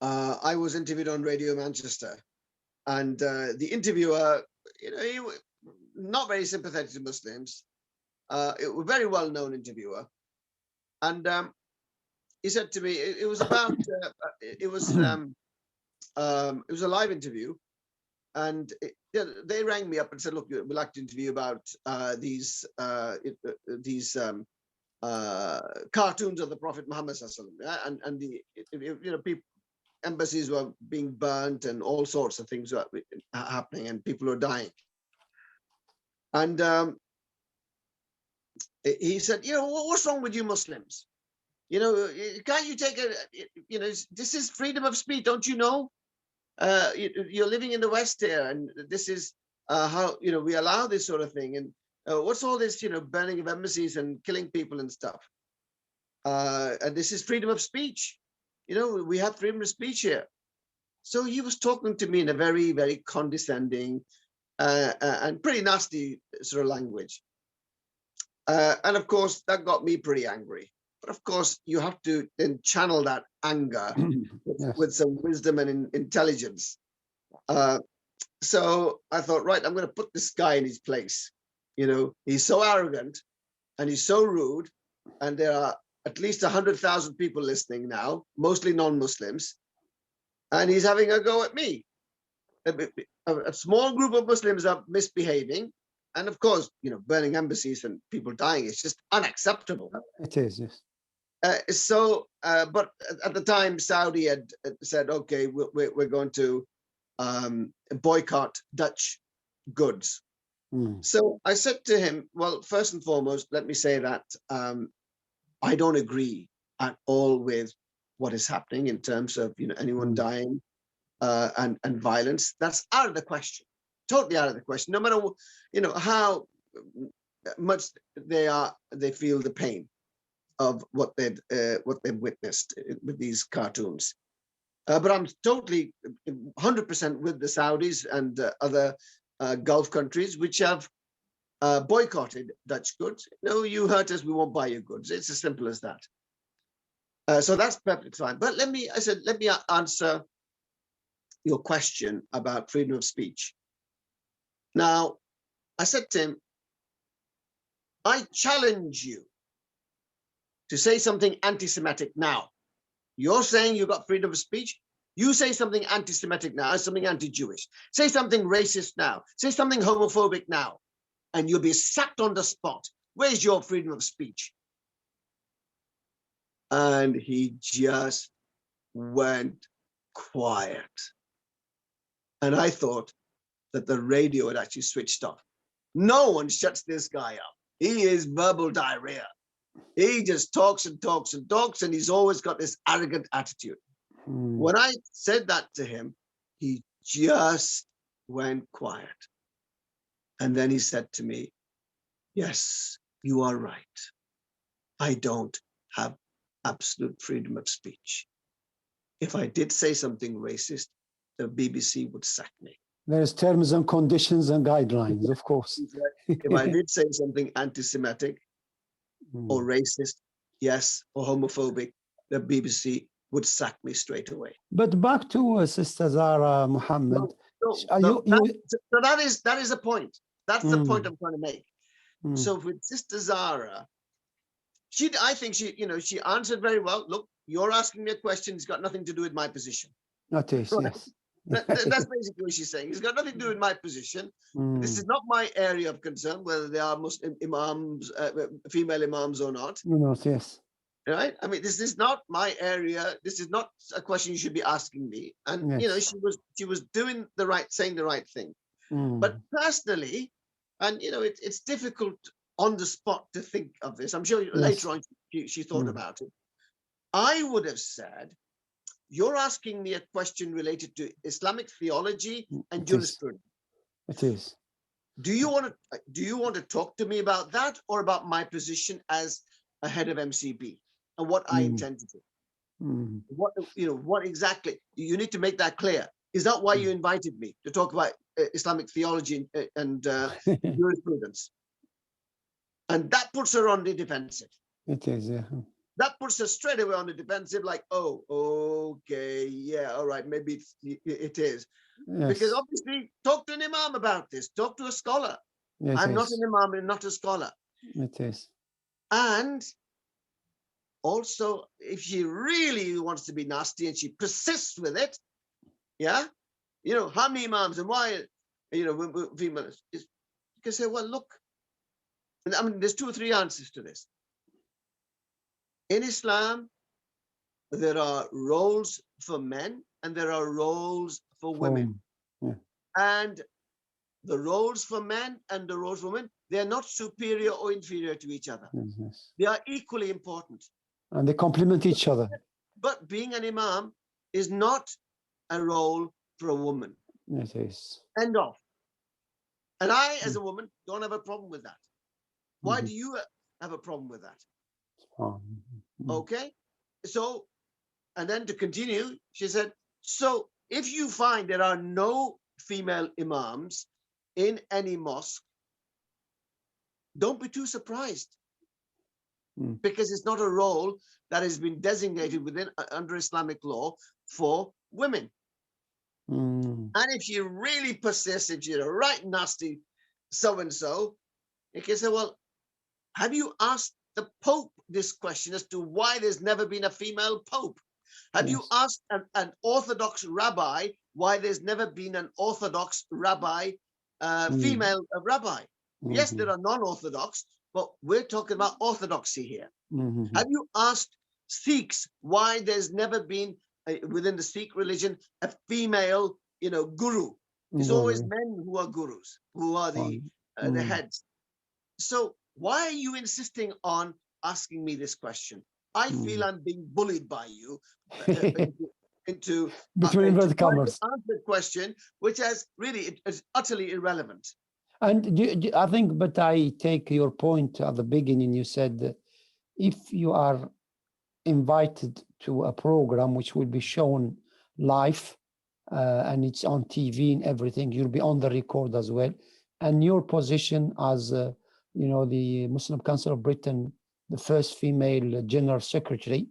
I was interviewed on Radio Manchester, and the interviewer, he was not very sympathetic to Muslims. It was a very well-known interviewer, and he said to me, it was about, it was a live interview, and they rang me up and said, "Look, we'd like to interview about these cartoons of the Prophet Muhammad sallallahu and the people." Embassies were being burnt and all sorts of things were happening and people were dying. And he said, what's wrong with you Muslims? Can't you take this is freedom of speech, don't you know? You're living in the West here, and this is how, we allow this sort of thing. And what's all this, burning of embassies and killing people and stuff? And this is freedom of speech. We have freedom of speech here. So he was talking to me in a very, very condescending and pretty nasty sort of language. And of course, that got me pretty angry. But of course, you have to then channel that anger with some wisdom and intelligence. So I thought, right, I'm going to put this guy in his place. He's so arrogant and he's so rude, and there are at least 100,000 people listening now, mostly non-Muslims, and he's having a go at me. A small group of Muslims are misbehaving, and of course, burning embassies and people dying is just unacceptable. It is, yes. But at the time, Saudi had said, okay, we're going to boycott Dutch goods. So I said to him, well, first and foremost, let me say that I don't agree at all with what is happening in terms of anyone dying and violence. That's out of the question, totally out of the question. No matter how much they feel the pain of what they've witnessed with these cartoons. But I'm totally 100% with the Saudis and other Gulf countries which have boycotted Dutch goods. No, you hurt us, we won't buy your goods. It's as simple as that. So that's perfectly fine. But let me answer your question about freedom of speech. Now, I said to him, I challenge you to say something anti-Semitic now. You're saying you've got freedom of speech. You say something anti-Semitic now, something anti-Jewish. Say something racist now. Say something homophobic now, and you'll be sacked on the spot. Where's your freedom of speech? And he just went quiet. And I thought that the radio had actually switched off. No one shuts this guy up. He is verbal diarrhea. He just talks and talks and talks, and he's always got this arrogant attitude. When I said that to him, he just went quiet. And then he said to me, yes, you are right. I don't have absolute freedom of speech. If I did say something racist, the BBC would sack me. There's terms and conditions and guidelines, of course. If I did say something anti-Semitic or racist, yes, or homophobic, the BBC would sack me straight away. But back to Sister Zara, Mohammed. So that is the point. That's the point I'm trying to make. So with Sister Zara, I think she answered very well. Look, you're asking me a question. It's got nothing to do with my position. That is, right? Yes. That's basically what she's saying. It's got nothing to do with my position. This is not my area of concern, whether they are Muslim imams, female imams or not. No, yes. Right? I mean, this is not my area. This is not a question you should be asking me. And she was doing saying the right thing. But personally, and it's difficult on the spot to think of this. I'm sure later on she thought about it. I would have said, you're asking me a question related to Islamic theology and jurisprudence. It is. Do you want to talk to me about that, or about my position as a head of MCB and what I intend to do? What exactly? You need to make that clear. Is that why you invited me, to talk about Islamic theology and jurisprudence? And that puts her on the defensive. It is, yeah. That puts her straight away on the defensive, like, oh, okay, yeah, all right, maybe it is. Yes. Because obviously, talk to an imam about this. Talk to a scholar. I'm not an imam and not a scholar. It is. And also, if she really wants to be nasty and she persists with it, how many imams and why, females, you can say, well, look, I mean, there's 2 or 3 answers to this. In Islam, there are roles for men and there are roles for women. And the roles for men and the roles for women, they are not superior or inferior to each other. They are equally important. And they complement each other. But being an imam is not a role for a woman. It is. End of. And I, as a woman, don't have a problem with that. Why do you have a problem with that? Okay, so, and then to continue, she said, so if you find there are no female imams in any mosque, don't be too surprised, because it's not a role that has been designated under Islamic law for women. And if she really persists, if she's a right nasty so-and-so, you can say, well, have you asked the Pope this question as to why there's never been a female Pope? Have you asked an Orthodox rabbi why there's never been an Orthodox rabbi, female rabbi? Yes, there are non-Orthodox, but we're talking about orthodoxy here. Have you asked Sikhs why there's never been within the Sikh religion a female, guru? It's always men who are gurus, who are the heads. So why are you insisting on asking me this question? I feel I'm being bullied by you into between the comers. Answer the question, which is utterly irrelevant. And I think, but I take your point at the beginning. You said that if you are invited to a program which will be shown live and it's on TV and everything, you'll be on the record as well. And your position as the Muslim Council of Britain, the first female general secretary,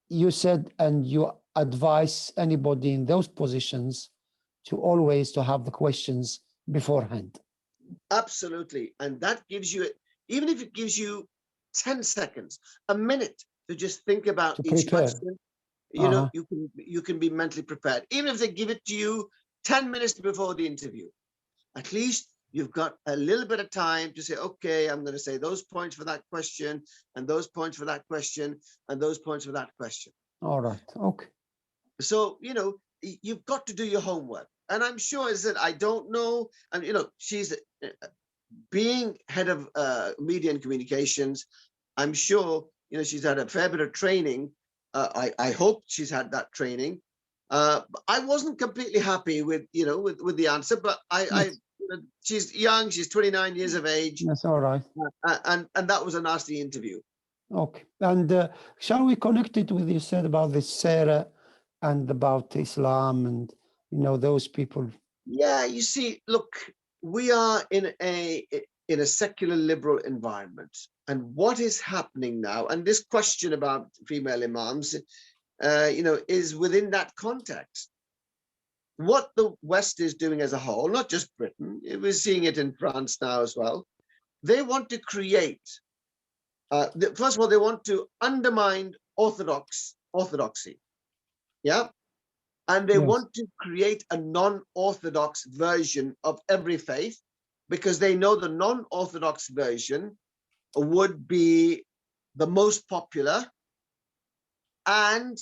you said, and you advise anybody in those positions to always to have the questions beforehand. Absolutely. And that gives you, even if it gives you 10 seconds, a minute to just think about each question, you can be mentally prepared. Even if they give it to you 10 minutes before the interview, at least you've got a little bit of time to say, okay, I'm going to say those points for that question, and those points for that question, and those points for that question. All right. Okay. So, you've got to do your homework. And I'm sure is that I don't know. And, she's being head of media and communications. I'm sure, she's had a fair bit of training. I hope she's had that training. I wasn't completely happy with the answer, but she's young. She's 29 years of age. That's all right. And that was a nasty interview. Okay. And shall we connect it with you said about the Sarah and about Islam and, you know, those people? Yeah, you see, look, we are in a secular liberal environment. And what is happening now, and this question about female imams, is within that context. What the West is doing as a whole, not just Britain, we're seeing it in France now as well. They want to create, first of all, they want to undermine orthodoxy. Yeah. And they want to create a non-orthodox version of every faith, because they know the non-orthodox version would be the most popular and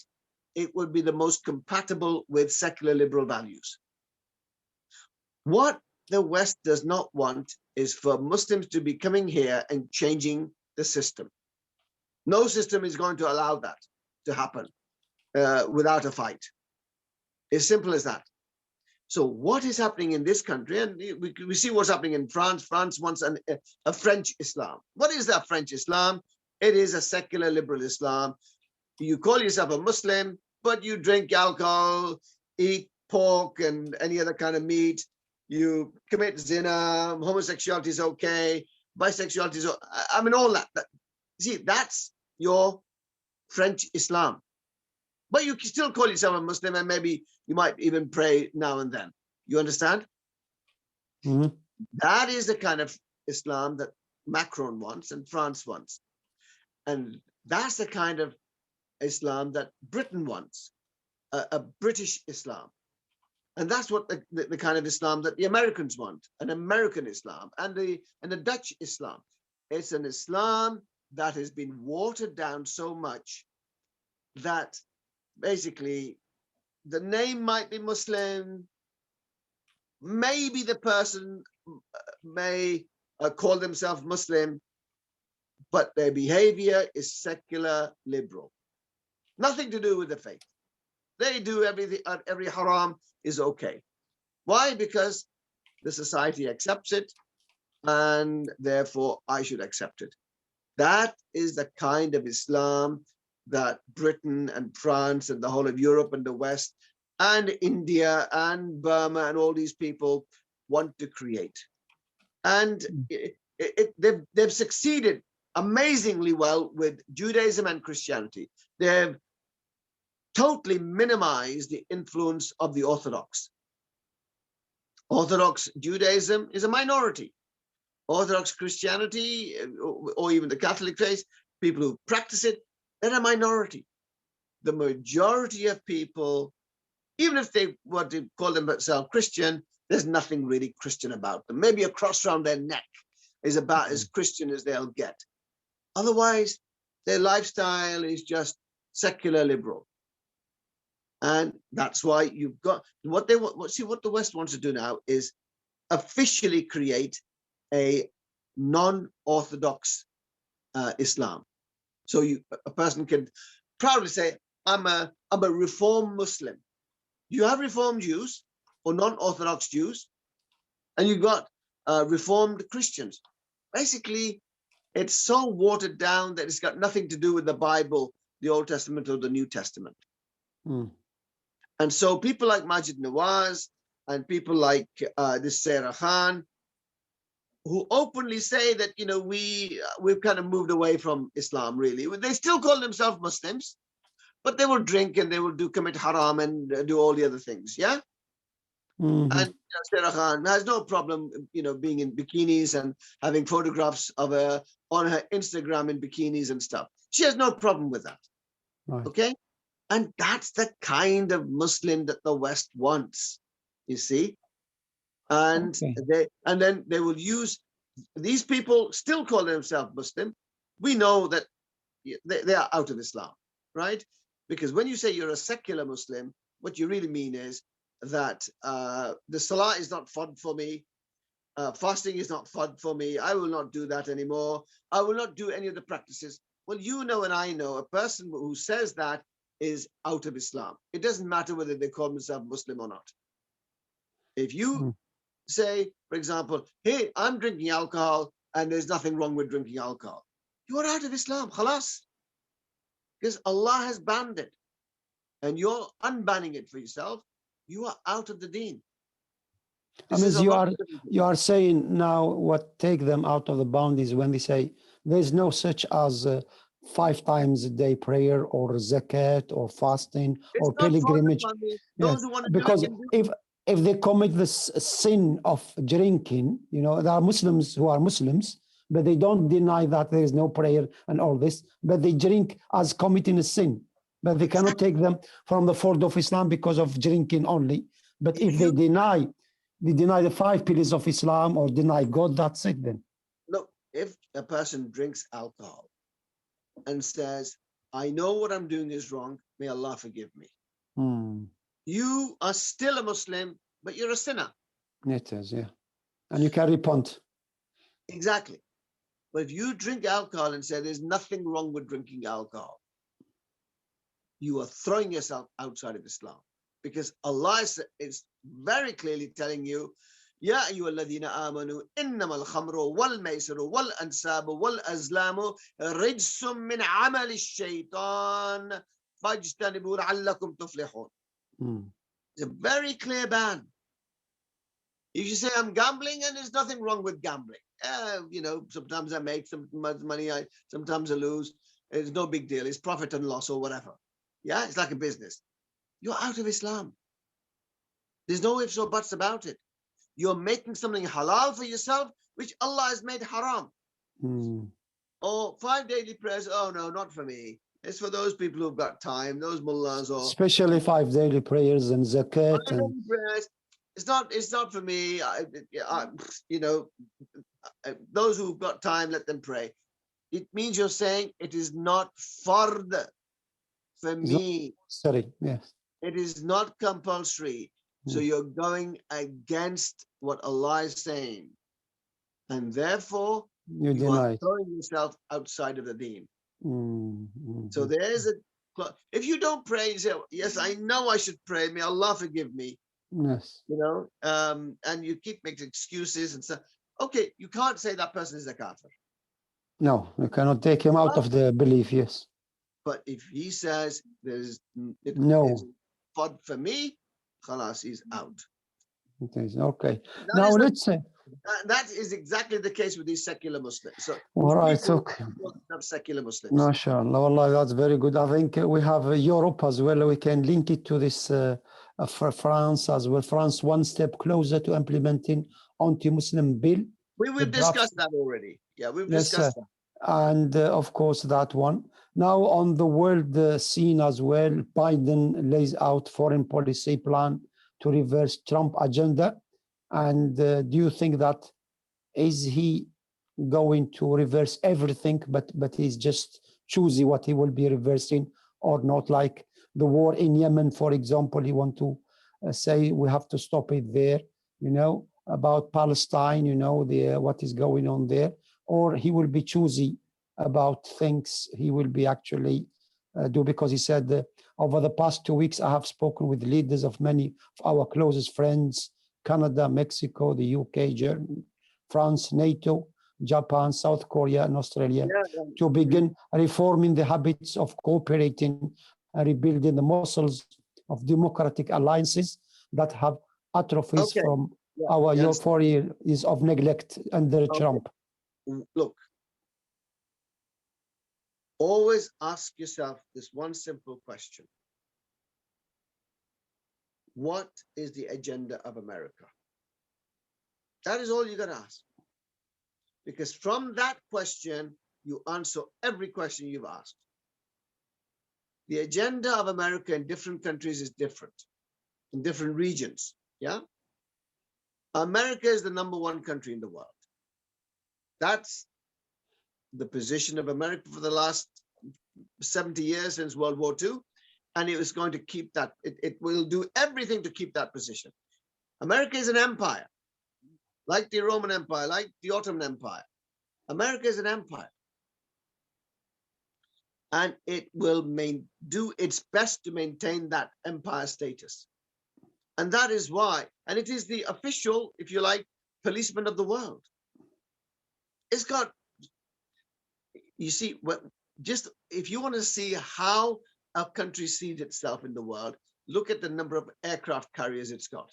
it would be the most compatible with secular liberal values. What the West does not want is for Muslims to be coming here and changing the system. No system is going to allow that to happen without a fight. As simple as that. So what is happening in this country, and we see what's happening in France. France wants a French Islam. What is that French Islam? It is a secular liberal Islam. You call yourself a Muslim, but you drink alcohol, eat pork and any other kind of meat. You commit zina, homosexuality is okay, bisexuality is, I mean, all that. See, that's your French Islam. But you can still call yourself a Muslim, and maybe you might even pray now and then. You understand? Mm-hmm. That is the kind of Islam that Macron wants and France wants. And that's the kind of Islam that Britain wants, a British Islam. And that's what the kind of Islam that the Americans want, an American Islam, and the Dutch Islam. It's an Islam that has been watered down so much that basically the name might be Muslim, maybe the person may call themselves Muslim, but their behavior is secular liberal. Nothing to do with the faith. They do everything, every haram is okay. Why? Because the society accepts it, and therefore I should accept it. That is the kind of Islam that Britain and France and the whole of Europe and the West and India and Burma and all these people want to create. And they've succeeded amazingly well with Judaism and Christianity. They've totally minimized the influence of the Orthodox. Orthodox Judaism is a minority. Orthodox Christianity, or even the Catholic faith, people who practice it, they're a minority. The majority of people, even if they want to call themselves Christian, there's nothing really Christian about them. Maybe a cross around their neck is about as Christian as they'll get. Otherwise, their lifestyle is just secular liberal. And that's why you've got what they want. See, what the West wants to do now is officially create a non-Orthodox Islam. So a person can proudly say, I'm a Reform Muslim. You have Reformed Jews or non-Orthodox Jews, and you've got Reformed Christians. Basically, it's so watered down that it's got nothing to do with the Bible, the Old Testament or the New Testament. And so people like Majid Nawaz and people like this Sarah Khan, who openly say that, you know, we've kind of moved away from Islam, really. They still call themselves Muslims, but they will drink and they will commit haram and do all the other things, yeah? And Sarah Khan has no problem, you know, being in bikinis and having photographs of her on her Instagram in bikinis and stuff. She has no problem with that, okay? And that's the kind of Muslim that the West wants, you see? And then they will use, these people still call themselves Muslim. We know that they are out of Islam, right? Because when you say you're a secular Muslim, what you really mean is that the Salah is not fun for me, fasting is not fun for me, I will not do that anymore, I will not do any of the practices. Well, you know and I know a person who says that is out of Islam. It doesn't matter whether they call themselves Muslim or not. If you say, for example, hey, I'm drinking alcohol and there's nothing wrong with drinking alcohol, you are out of Islam. Khalas. Because Allah has banned it. And you're unbanning it for yourself. You are out of the deen. I mean, you are saying now what take them out of the boundaries when they say there's no such as 5 times a day prayer or zakat or fasting or pilgrimage. Those who want to because do it if they commit the sin of drinking, you know, there are Muslims who are Muslims, but they don't deny that there is no prayer and all this, but they drink as committing a sin. But they cannot take them from the fold of Islam because of drinking only. But if they deny the 5 pillars of Islam or deny God, that's it then. Look, if a person drinks alcohol and says, I know what I'm doing is wrong, may Allah forgive me. You are still a Muslim, but you're a sinner. It is, yeah. And you can repent. Exactly. But if you drink alcohol and say there's nothing wrong with drinking alcohol, you are throwing yourself outside of Islam. Because Allah is very clearly telling you, Ya ayyuhalladhina amanu innamal khamru wal maisiru wal ansabu wal azlamu rijsum min amali shaitan fajtanibu la'allakum tuflihun. It's a very clear ban. If you say I'm gambling and there's nothing wrong with gambling, you know, sometimes I make some money, sometimes I lose. It's no big deal. It's profit and loss or whatever. Yeah, it's like a business. You're out of Islam. There's no ifs or buts about it. You're making something halal for yourself, which Allah has made haram. Or 5 daily prayers. Oh no, not for me. It's for those people who've got time, those mullahs, or especially 5 daily prayers and zakat. And prayers. It's not for me. You know, those who've got time, let them pray. It means you're saying it is not fard for me. Sorry, yes. It is not compulsory. So you're going against what Allah is saying. And therefore, you are throwing yourself outside of the deen. So there's if you don't pray, you say, yes, I know I should pray. May Allah forgive me. Yes. You know, and you keep making excuses and stuff. Okay, you can't say that person is a kafir. No, you cannot take him out of the belief, yes. But if he says there's no fard for me, khalas, he's out. Okay. Now let's say that is exactly the case with these secular Muslims. So all right, okay. Secular Muslims. MashaAllah, Allah, that's very good. I think we have Europe as well. We can link it to this for France as well. France one step closer to implementing anti-Muslim bill. We've discussed that already. Yeah, we've discussed that. And of course that one. Now on the world scene as well, Biden lays out foreign policy plan to reverse Trump agenda. And do you think that is he going to reverse everything, but he's just choosy what he will be reversing or not? Like the war in Yemen, for example, he want to say we have to stop it there, you know, about Palestine, you know, what is going on there, or he will be choosy about things he will be actually do, because he said over the past 2 weeks, I have spoken with leaders of many of our closest friends, Canada, Mexico, the UK, Germany, France, NATO, Japan, South Korea, and Australia, to begin reforming the habits of cooperating and rebuilding the muscles of democratic alliances that have atrophied from our 4 years of neglect under Trump. Look, always ask yourself this one simple question. What is the agenda of America? That is all you got to ask. Because from that question, you answer every question you've asked. The agenda of America in different countries is different, in different regions, yeah? America is the #1 country in the world. That's the position of America for the last 70 years since World War II. And it was going to keep that, it will do everything to keep that position. America is an empire, like the Roman Empire, like the Ottoman Empire. America is an empire. And it will do its best to maintain that empire status. And that is why, and it is the official, if you like, policeman of the world. It's got, you see, just if you want to see how a country sees itself in the world, look at the number of aircraft carriers it's got.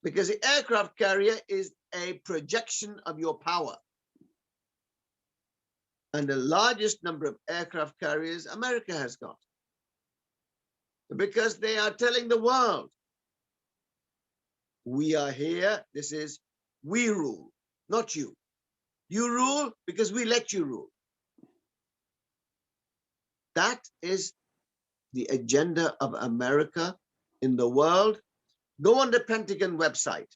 Because the aircraft carrier is a projection of your power. And the largest number of aircraft carriers America has got. Because they are telling the world, we are here, this is, we rule, not you. You rule because we let you rule. That is the agenda of America in the world. Go on the Pentagon website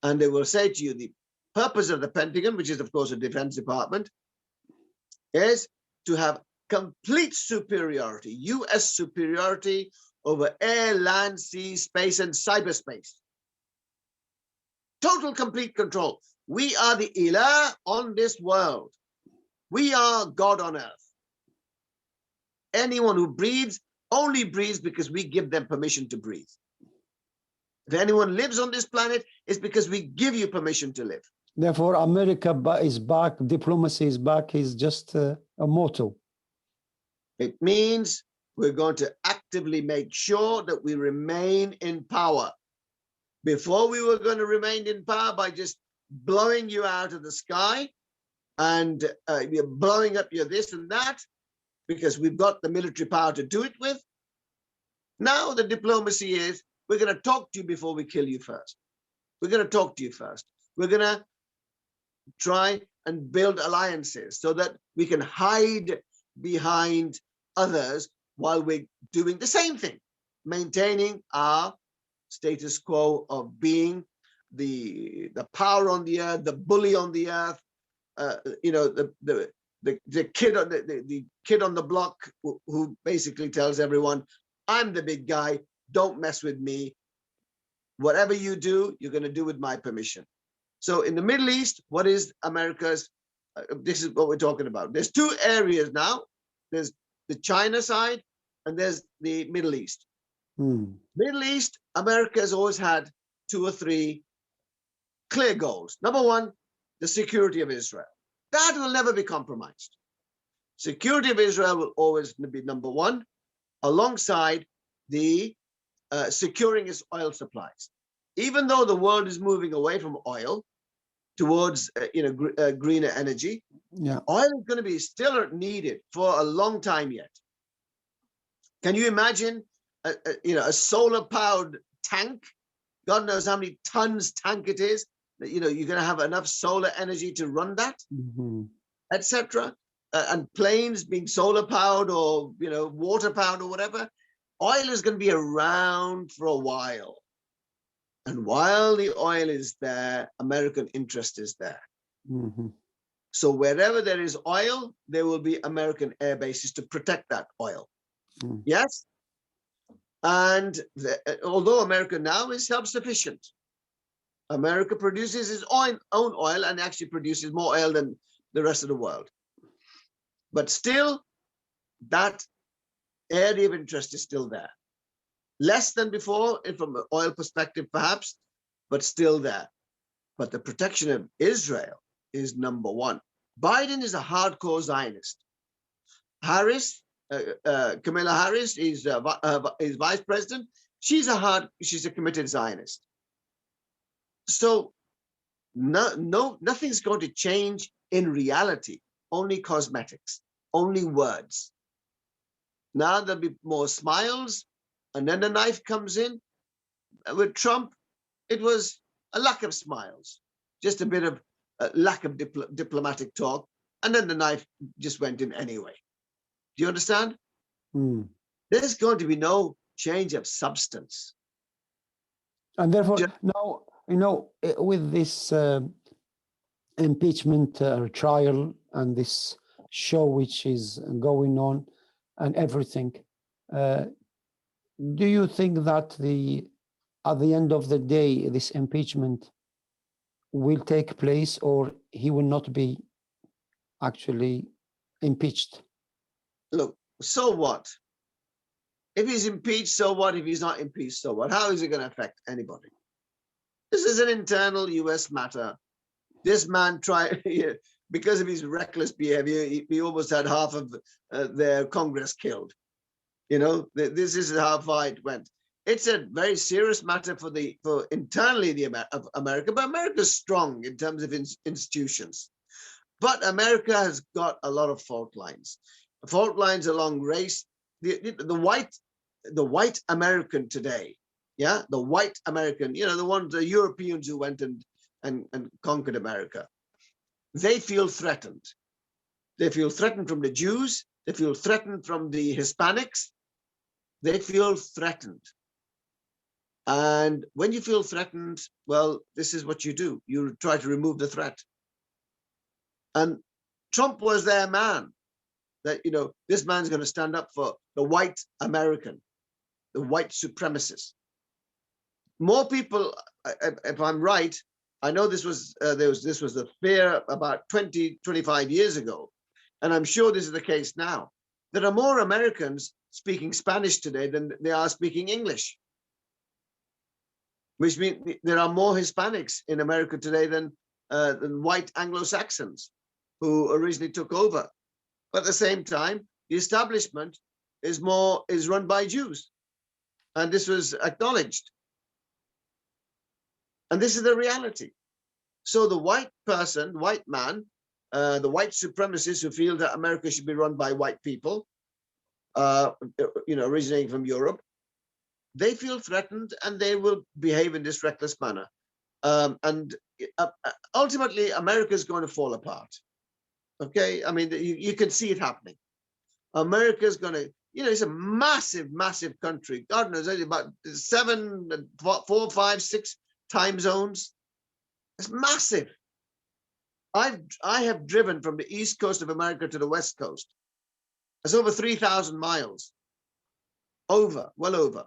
and they will say to you the purpose of the Pentagon, which is of course a Defense Department, is to have complete superiority, US superiority over air, land, sea, space, and cyberspace. Total complete control. We are the Ilah on this world. We are God on earth. Anyone who breathes only breathes because we give them permission to breathe. If anyone lives on this planet, it's because we give you permission to live. Therefore, America is back, diplomacy is back, is just a motto. It means we're going to actively make sure that we remain in power. Before we were going to remain in power by just blowing you out of the sky and you're blowing up your this and that, because we've got the military power to do it with. Now the diplomacy is, we're going to talk to you before we kill you first. We're going to talk to you first. We're going to try and build alliances so that we can hide behind others while we're doing the same thing, maintaining our status quo of being the power on the earth, the bully on the earth, the kid on the block who basically tells everyone, I'm the big guy, don't mess with me. Whatever you do, you're going to do with my permission. So in the Middle East, what is America's, this is what we're talking about. There's two areas now. There's the China side and there's the Middle East. Middle East, America has always had 2 or 3 clear goals. Number one, the security of Israel. That will never be compromised. Security of Israel will always be number one, alongside the securing its oil supplies. Even though the world is moving away from oil towards greener energy, oil is going to be still needed for a long time yet. Can you imagine a solar-powered tank? God knows how many tons tank it is. You're going to have enough solar energy to run that, etc. And planes being solar powered or water powered or whatever. Oil is going to be around for a while, and while the oil is there, American interest is there. So wherever there is oil, there will be American air bases to protect that oil. Yes, and although America now is self-sufficient. America produces its own oil and actually produces more oil than the rest of the world. But still, that area of interest is still there. Less than before, from an oil perspective, perhaps, but still there. But the protection of Israel is number one. Biden is a hardcore Zionist. Harris, Kamala Harris is vice president. She's a committed Zionist. So nothing's going to change in reality, only cosmetics, only words. Now there'll be more smiles, and then the knife comes in. With Trump, it was a lack of smiles, just a bit of lack of diplomatic talk, and then the knife just went in anyway. Do you understand? There's going to be no change of substance. And therefore, now, with this impeachment trial and this show which is going on and everything, do you think that at the end of the day, this impeachment will take place, or he will not be actually impeached? Look, so what? If he's impeached, so what? If he's not impeached, so what? How is it going to affect anybody? This is an internal US matter. This man because of his reckless behavior, he almost had half of their Congress killed. You know, this is how far it went. It's a very serious matter for internally of America, but America's strong in terms of institutions. But America has got a lot of fault lines along race. The white American today, yeah, the white American, you know, the Europeans who went and conquered America, they feel threatened. They feel threatened from the Jews. They feel threatened from the Hispanics. They feel threatened. And when you feel threatened, well, this is what you do. You try to remove the threat. And Trump was their man. That, you know, this man's going to stand up for the white American, the white supremacists. More people, if I'm right, I know this was the fear about 20, 25 years ago, and I'm sure this is the case now. There are more Americans speaking Spanish today than they are speaking English, which means there are more Hispanics in America today than white Anglo-Saxons who originally took over. But at the same time, the establishment is run by Jews, and this was acknowledged. And this is the reality. So the white man, the white supremacists who feel that America should be run by white people, you know, originating from Europe, they feel threatened and they will behave in this reckless manner. And ultimately, America is going to fall apart. Okay, I mean, you can see it happening. America's going to, you know, it's a massive, massive country. God knows, about 7, 4, 5, 6 time zones. It's massive. I have driven from the east coast of America to the west coast. It's over 3,000 miles. Well over.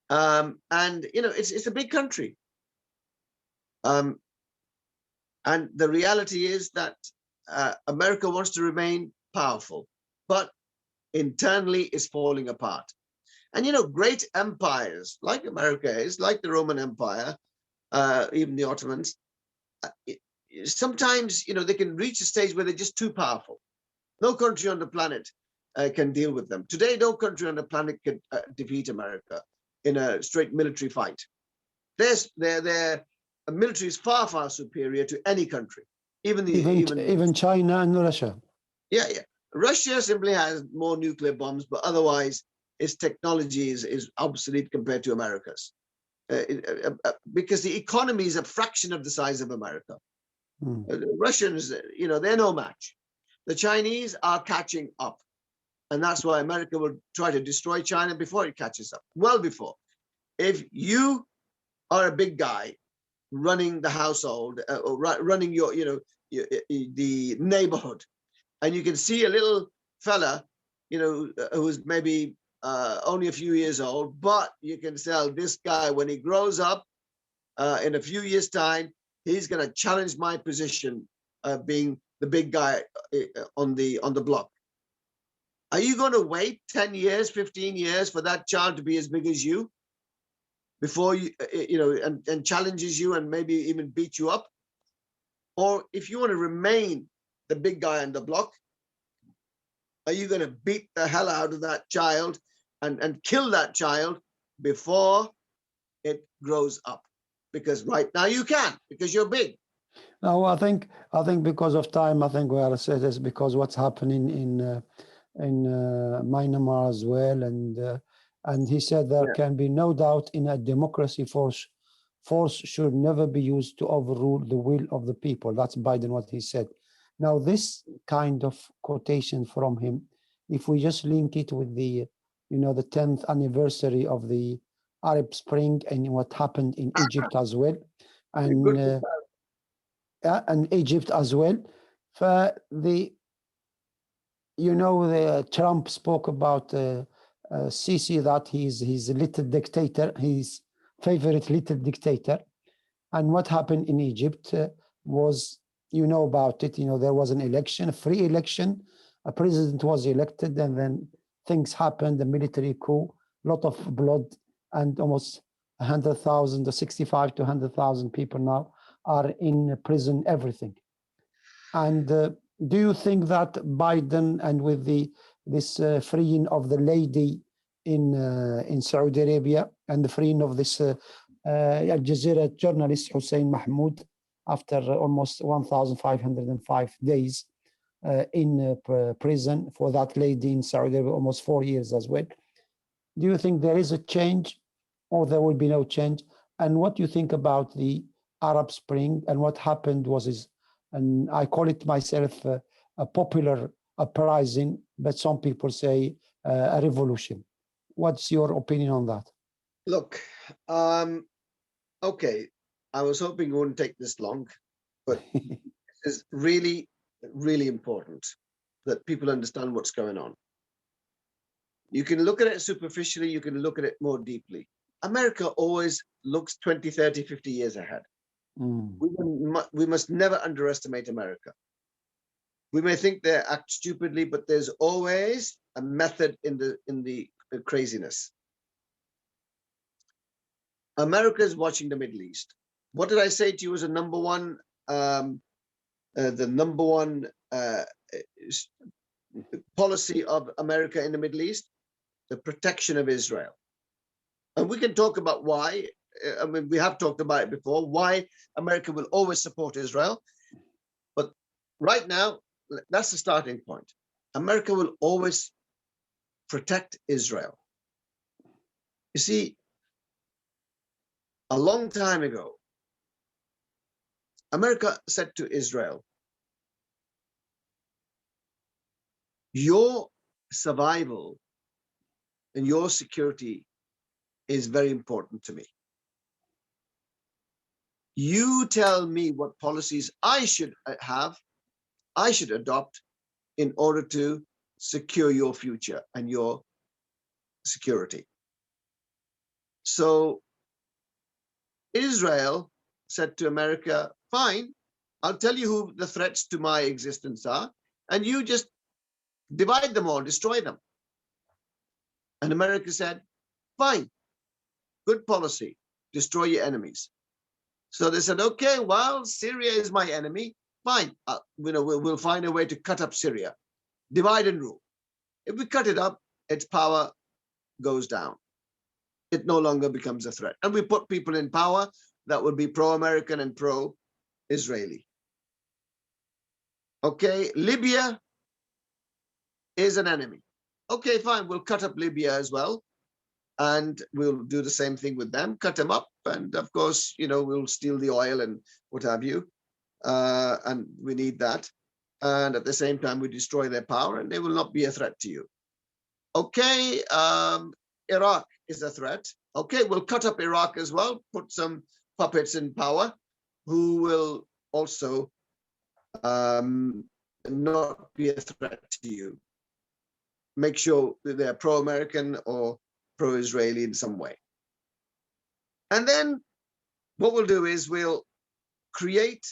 And you know, it's a big country. And the reality is that America wants to remain powerful, but internally is falling apart. And you know, great empires like America is, like the Roman Empire, even the Ottomans, sometimes, you know, they can reach a stage where they're just too powerful. No country on the planet can deal with them. Today, no country on the planet can defeat America in a straight military fight. Their military is far, far superior to any country, even China and Russia. Yeah. Russia simply has more nuclear bombs, but otherwise its technology is obsolete compared to America's. Because the economy is a fraction of the size of America. Russians, you know, they're no match. The Chinese are catching up. And that's why America will try to destroy China before it catches up. Well before. If you are a big guy running the household, or running your, you know, the neighborhood, and you can see a little fella, you know, who's maybe only a few years old, but you can tell this guy, when he grows up, in a few years' time, he's going to challenge my position, being the big guy on the block. Are you going to wait 10 years, 15 years for that child to be as big as you before you, you know, and challenges you and maybe even beat you up? Or if you want to remain the big guy on the block, are you going to beat the hell out of that child and kill that child before it grows up? Because right now you can, because you're big. No, I think because of time, I think we are saying this because what's happening in Myanmar as well, and he said there can be no doubt in a democracy force should never be used to overrule the will of the people. That's Biden, what he said. Now, this kind of quotation from him, if we just link it with the, you know, the 10th anniversary of the Arab Spring and what happened in Egypt as well, and Egypt as well, for the, you know, the Trump spoke about Sisi, that he's a little dictator, his favorite little dictator. And what happened in Egypt was, you know about it, you know, there was an election, a free election, a president was elected, and then things happened, the military coup, a lot of blood, and almost 100,000 or 65 to 100,000 people now are in prison, everything. And do you think that Biden, and with this freeing of the lady in Saudi Arabia, and the freeing of this Al Jazeera journalist Hussein Mahmoud after almost 1,505 days in prison for that lady in Saudi Arabia, almost 4 years as well. Do you think there is a change, or there will be no change? And what do you think about the Arab Spring, and what happened was, and I call it myself a popular uprising, but some people say a revolution. What's your opinion on that? Look, okay, I was hoping it wouldn't take this long, but it's really, really important that people understand what's going on. You can look at it superficially, you can look at it more deeply. America always looks 20, 30, 50 years ahead. We must never underestimate America. We may think they act stupidly, but there's always a method in the craziness. America is watching the Middle East. What did I say to you as a number one, the number one policy of America in the Middle East? The protection of Israel. And we can talk about why. I mean, we have talked about it before, why America will always support Israel. But right now, that's the starting point. America will always protect Israel. You see, a long time ago, America said to Israel, your survival and your security is very important to me. You tell me what policies I should have, I should adopt in order to secure your future and your security. So Israel said to America, fine, I'll tell you who the threats to my existence are, and you just divide them all, destroy them. And America said, fine, good policy, destroy your enemies. So they said, okay, well, Syria is my enemy. Fine, we'll find a way to cut up Syria. Divide and rule. If we cut it up, its power goes down. It no longer becomes a threat. And we put people in power that would be pro-American and pro-Israeli. Okay, Libya is an enemy. Okay, fine, we'll cut up Libya as well. And we'll do the same thing with them, cut them up. And of course, we'll steal the oil and what have you. And we need that. And at the same time, we destroy their power and they will not be a threat to you. Okay, Iraq is a threat. Okay, we'll cut up Iraq as well, put some puppets in power who will also not be a threat to you. Make sure that they're pro-American or pro-Israeli in some way. And then what we'll do is we'll create,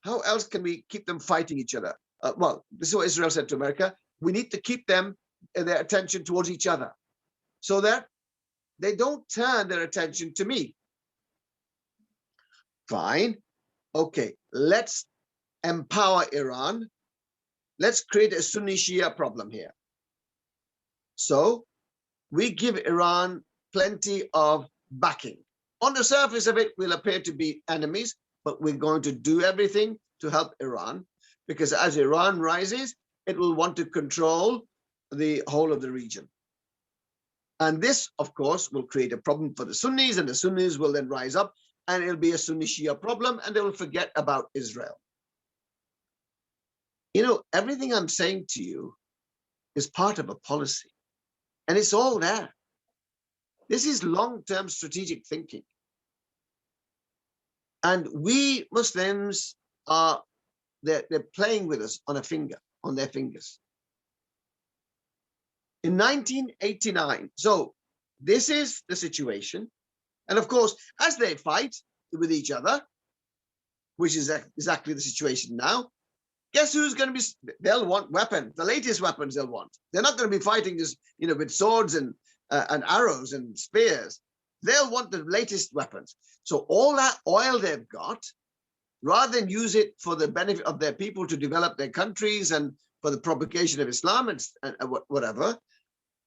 how else can we keep them fighting each other? Well, this is what Israel said to America. We need to keep them, their attention towards each other so that they don't turn their attention to me. Fine. Okay, let's empower Iran. Let's create a Sunni Shia problem here. So we give Iran plenty of backing. On the surface of it, we'll appear to be enemies, but we're going to do everything to help Iran, because as Iran rises, it will want to control the whole of the region. And this, of course, will create a problem for the Sunnis, and the Sunnis will then rise up, and it'll be a Sunni Shia problem, and they will forget about Israel. Everything I'm saying to you is part of a policy, and it's all there. This is long-term strategic thinking. And we Muslims they're playing with us on their fingers. In 1989, so this is the situation. And of course, as they fight with each other, which is exactly the situation now, guess who's going to be, they'll want weapons, the latest weapons they'll want. They're not going to be fighting this, with swords and arrows and spears. They'll want the latest weapons. So all that oil they've got, rather than use it for the benefit of their people to develop their countries and for the propagation of Islam and whatever,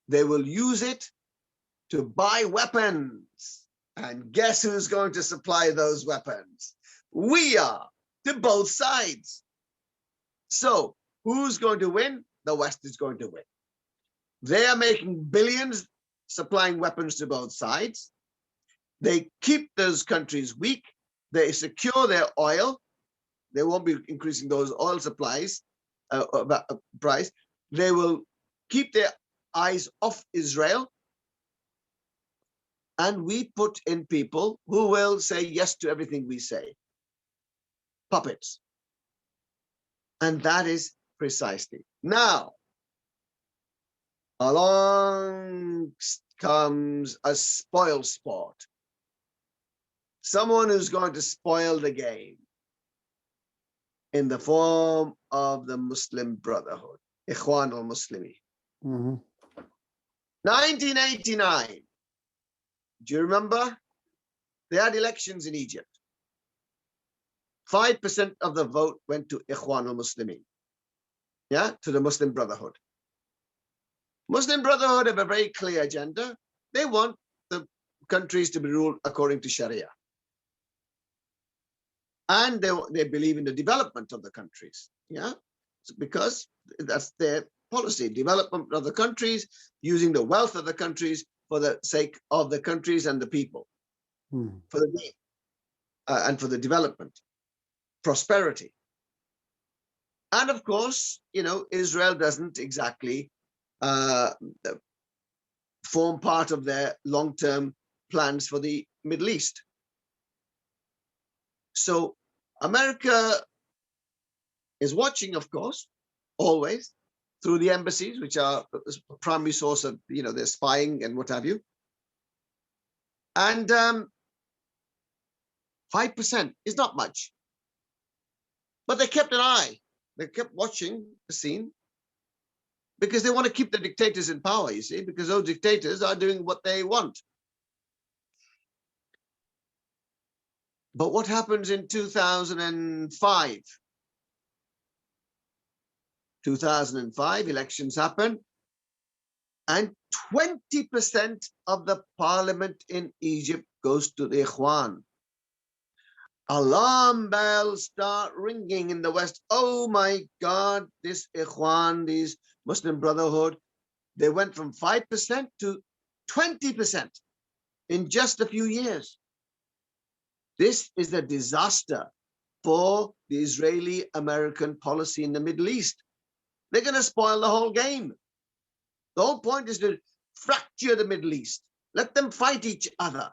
they will use it to buy weapons. And guess who's going to supply those weapons? We are, to both sides. So who's going to win? The West is going to win. They are making billions supplying weapons to both sides. They keep those countries weak. They secure their oil. They won't be increasing those oil supplies price. They will keep their eyes off Israel. And we put in people who will say yes to everything we say. Puppets. And that is precisely. Now, along comes a spoil sport. Someone who's going to spoil the game in the form of the Muslim Brotherhood, Ikhwan al-Muslimin. 1989, do you remember? They had elections in Egypt. 5% of the vote went to Ikhwan al-Muslimin, yeah, to the Muslim Brotherhood. Muslim Brotherhood have a very clear agenda. They want the countries to be ruled according to Sharia. And they believe in the development of the countries, yeah, because that's their policy, development of the countries, using the wealth of the countries for the sake of the countries and the people, for the need and for the development, prosperity. And of course, you know, Israel doesn't exactly form part of their long-term plans for the Middle East. So America is watching, of course, always through the embassies, which are the primary source of, you know, their spying and what have you. And 5% is not much. But they kept an eye. They kept watching the scene because they want to keep the dictators in power, you see, because those dictators are doing what they want. But what happens in 2005? 2005, elections happen, and 20% of the parliament in Egypt goes to the Ikhwan. Alarm bells start ringing in the West. Oh my God, this Ikhwan, these Muslim Brotherhood, they went from 5% to 20% in just a few years. This is a disaster for the Israeli-American policy in the Middle East. They're going to spoil the whole game. The whole point is to fracture the Middle East. Let them fight each other.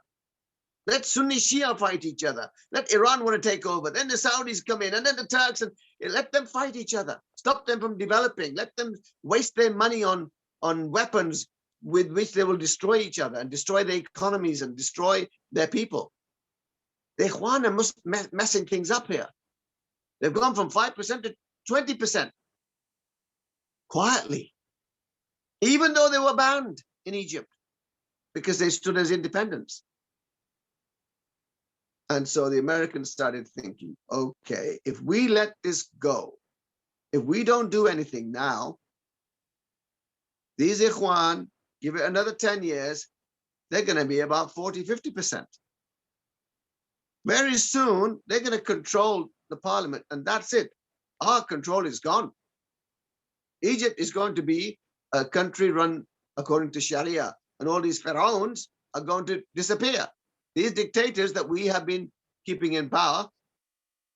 Let Sunni Shia fight each other. Let Iran want to take over. Then the Saudis come in, and then the Turks, and let them fight each other. Stop them from developing. Let them waste their money on weapons with which they will destroy each other and destroy their economies and destroy their people. The Ikhwan are messing things up here. They've gone from 5% to 20%. Quietly. Even though they were banned in Egypt because they stood as independents. And so the Americans started thinking, okay, if we let this go, if we don't do anything now, these Ikhwan, give it another 10 years, they're going to be about 40, 50%. Very soon, they're going to control the parliament, and that's it. Our control is gone. Egypt is going to be a country run according to Sharia, and all these pharaohs are going to disappear. These dictators that we have been keeping in power,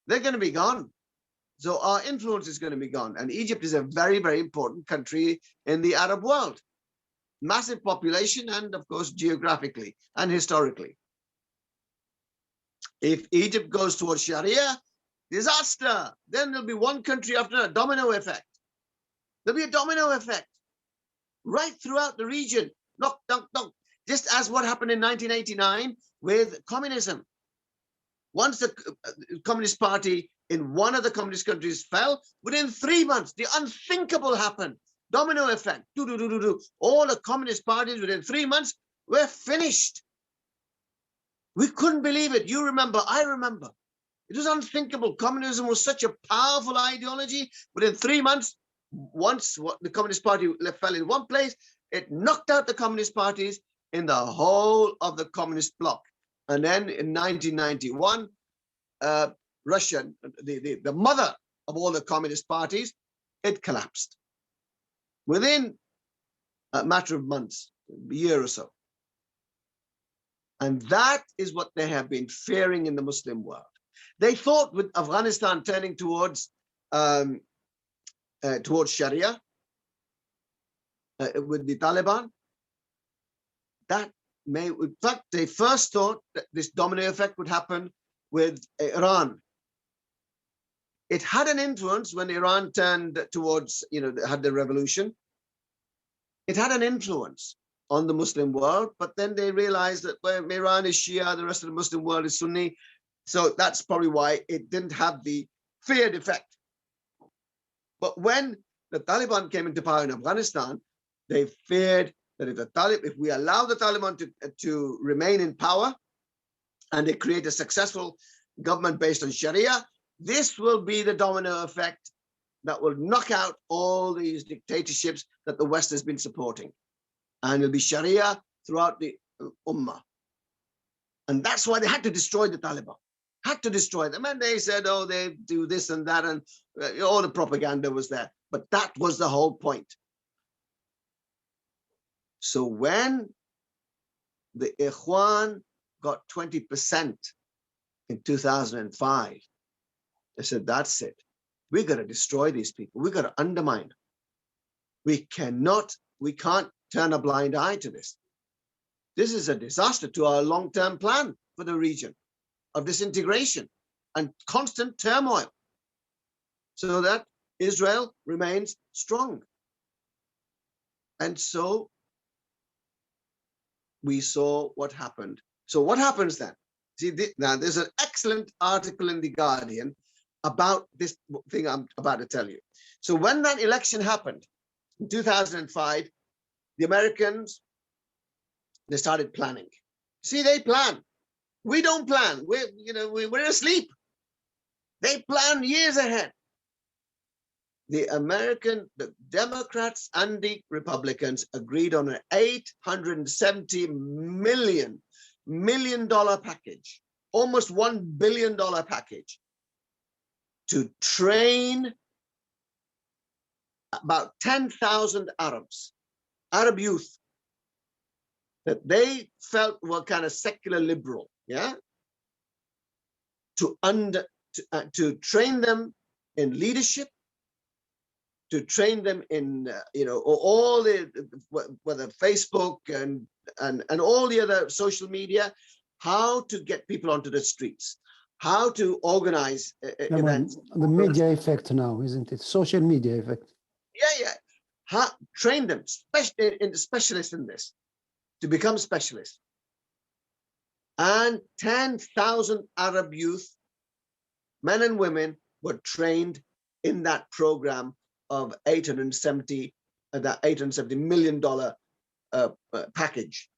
they're going to be gone. So our influence is going to be gone. And Egypt is a very, very important country in the Arab world. Massive population and, of course, geographically and historically. If Egypt goes towards Sharia, disaster. Then there'll be one country after a domino effect. There'll be a domino effect right throughout the region. Knock, knock, knock. Just as what happened in 1989 with communism. Once the Communist Party in one of the communist countries fell, within 3 months, the unthinkable happened. Domino effect. All the communist parties within 3 months were finished. We couldn't believe it. You remember, I remember. It was unthinkable. Communism was such a powerful ideology. Within 3 months, once the Communist Party fell in one place, it knocked out the communist parties in the whole of the communist bloc. And then in 1991, Russia, the mother of all the communist parties, it collapsed within a matter of months, a year or so. And that is what they have been fearing in the Muslim world. They thought with Afghanistan turning towards Sharia, with the Taliban, that may, in fact, they first thought that this domino effect would happen with Iran. It had an influence when Iran turned towards, had the revolution. It had an influence on the Muslim world, but then they realized that Iran is Shia, the rest of the Muslim world is Sunni. So that's probably why it didn't have the feared effect. But when the Taliban came into power in Afghanistan, they feared that if we allow the Taliban to remain in power and they create a successful government based on Sharia, this will be the domino effect that will knock out all these dictatorships that the West has been supporting. And it'll be Sharia throughout the Ummah. And that's why they had to destroy the Taliban, had to destroy them. And they said, oh, they do this and that, and all the propaganda was there. But that was the whole point. So when the Ikhwan got 20% in 2005, they said, that's it. We got to destroy these people. We got to undermine them. We can't turn a blind eye to this. This is a disaster to our long-term plan for the region of disintegration and constant turmoil, so that Israel remains strong. And so we saw what happened. So what happens then? See, now there's an excellent article in The Guardian about this thing I'm about to tell you. So when that election happened in 2005, the Americans, they started planning. See, they plan. We don't plan. We're asleep. They plan years ahead. The Democrats and the Republicans agreed on an $870 million package, almost $1 billion package, to train about 10,000 Arab youth that they felt were kind of secular liberal, to train them in leadership, to train them in all the whether Facebook and all the other social media, how to get people onto the streets, how to organize events. The media effect now, isn't it? Social media effect. Yeah. Train them, specialists in this, to become specialists. And 10,000 Arab youth, men and women, were trained in that program of $870 million package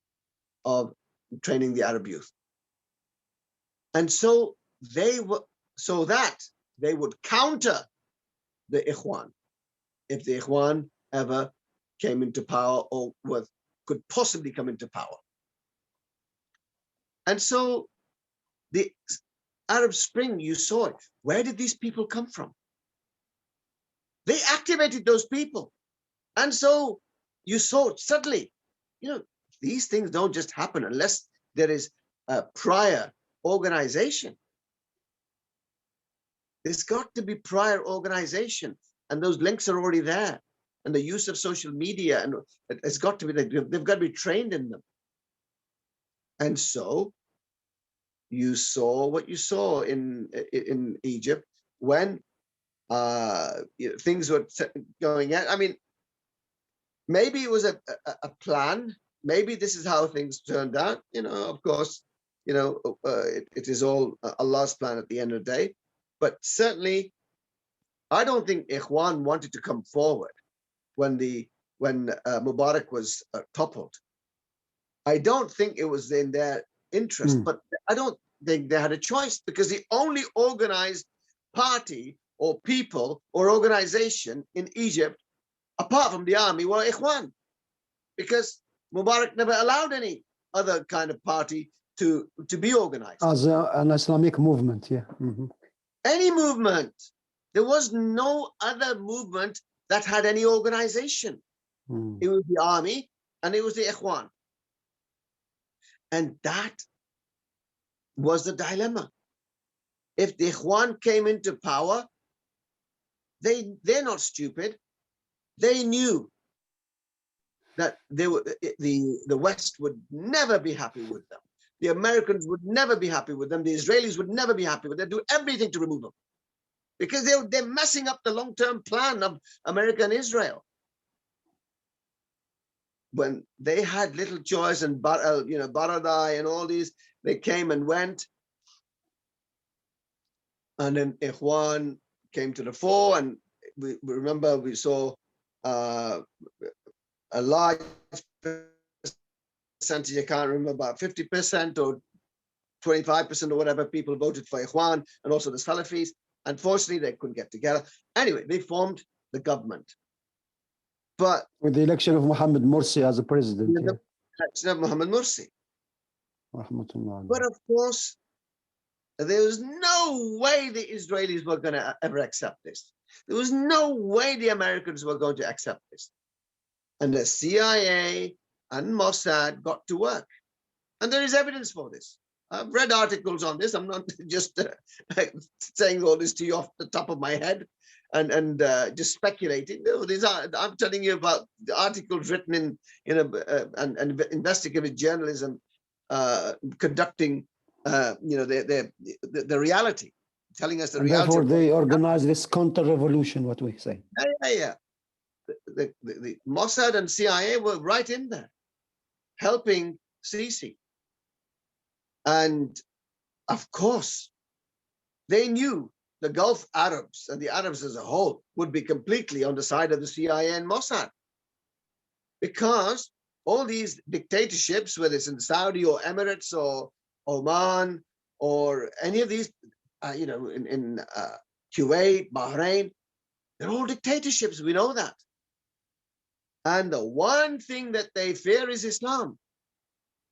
of training the Arab youth. And so that they would counter the Ikhwan if the Ikhwan ever came into power or could possibly come into power. And so the Arab Spring, you saw it. Where did these people come from? They activated those people. And so you saw suddenly, these things don't just happen unless there is a prior organization. There's got to be prior organization, and those links are already there. And the use of social media, and it's got to be, they've got to be trained in them. And so you saw what you saw in Egypt when things were going out. I mean, maybe it was a plan. Maybe this is how things turned out. Of course, it is all Allah's plan at the end of the day. But certainly, I don't think Ikhwan wanted to come forward when Mubarak was toppled. I don't think it was in their interest. But they had a choice, because the only organized party or people or organization in Egypt, apart from the army, were Ikhwan, because Mubarak never allowed any other kind of party to be organized. As an Islamic movement, yeah. Mm-hmm. Any movement. There was no other movement that had any organization. It was the army and it was the Ikhwan. And that was the dilemma. If the Ikhwan came into power, they're not stupid. They knew that the West would never be happy with them. The Americans would never be happy with them. The Israelis would never be happy with them. They'd do everything to remove them, because they're messing up the long-term plan of America and Israel. When they had little choice, and Baradai and all these, they came and went, and then Ikhwan came to the fore, and we remember we saw a large percentage, I can't remember, about 50% or 25% or whatever people voted for Ikhwan, and also the Salafis. Unfortunately, they couldn't get together. Anyway, they formed the government. But with the election of Mohamed Morsi as a president. The election of Mohamed Morsi. But of course, there was no way the Israelis were going to ever accept this. There was no way the Americans were going to accept this. And the CIA and Mossad got to work. And there is evidence for this. I've read articles on this. I'm not just saying all this to you off the top of my head and just speculating. No, these are, I'm telling you about the articles written in investigative journalism, conducting the reality, telling us the reality. Therefore, they organized this counter-revolution, what we say. Yeah. The Mossad and CIA were right in there, helping Sisi. And of course, they knew the Gulf Arabs and the Arabs as a whole would be completely on the side of the CIA and Mossad, because all these dictatorships, whether it's in Saudi or Emirates or Oman or any of these, in Kuwait, Bahrain, they're all dictatorships. We know that. And the one thing that they fear is Islam.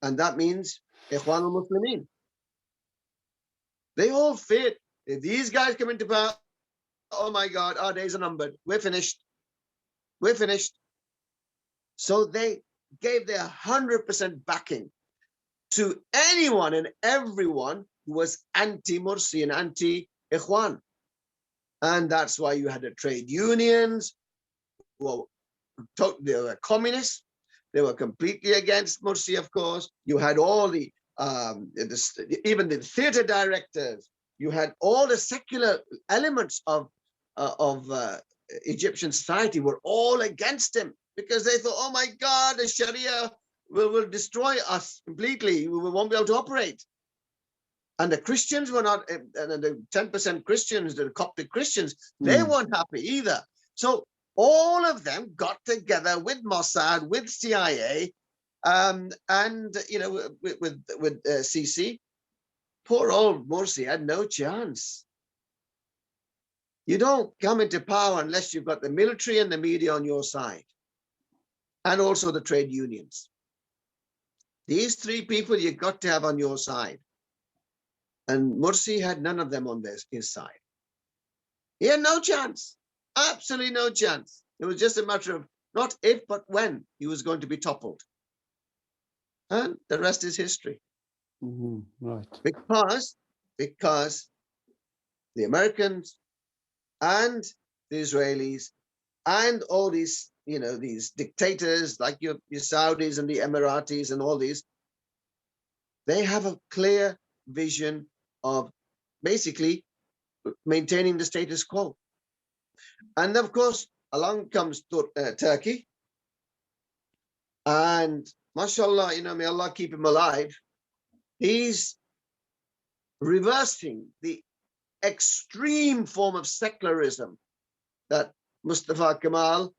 And that means Ikhwan al-Muslimin. They all fear, if these guys come into power, oh my God, our days are numbered. We're finished. We're finished. So they gave their 100% backing to anyone and everyone who was anti-Morsi and anti-Ikhwan. And that's why you had the trade unions. Well, they were communists. They were completely against Morsi, of course. You had all the even the theater directors. You had all the secular elements of Egyptian society were all against him, because they thought, oh my God, the Sharia will destroy us completely. We won't be able to operate. And the Christians were not, and the 10% Christians, the Coptic Christians, they weren't happy either. So all of them got together with Mossad, with CIA, and with Sisi. Poor old Morsi had no chance. You don't come into power unless you've got the military and the media on your side, and also the trade unions. These three people you got to have on your side. And Morsi had none of them on his side. He had no chance, absolutely no chance. It was just a matter of not if, but when he was going to be toppled. And the rest is history. Right. Because the Americans and the Israelis and all these, these dictators like your Saudis and the Emiratis and all these, they have a clear vision of basically maintaining the status quo. And of course, along comes Turkey. And mashallah, may Allah keep him alive. He's reversing the extreme form of secularism that Mustafa Kemal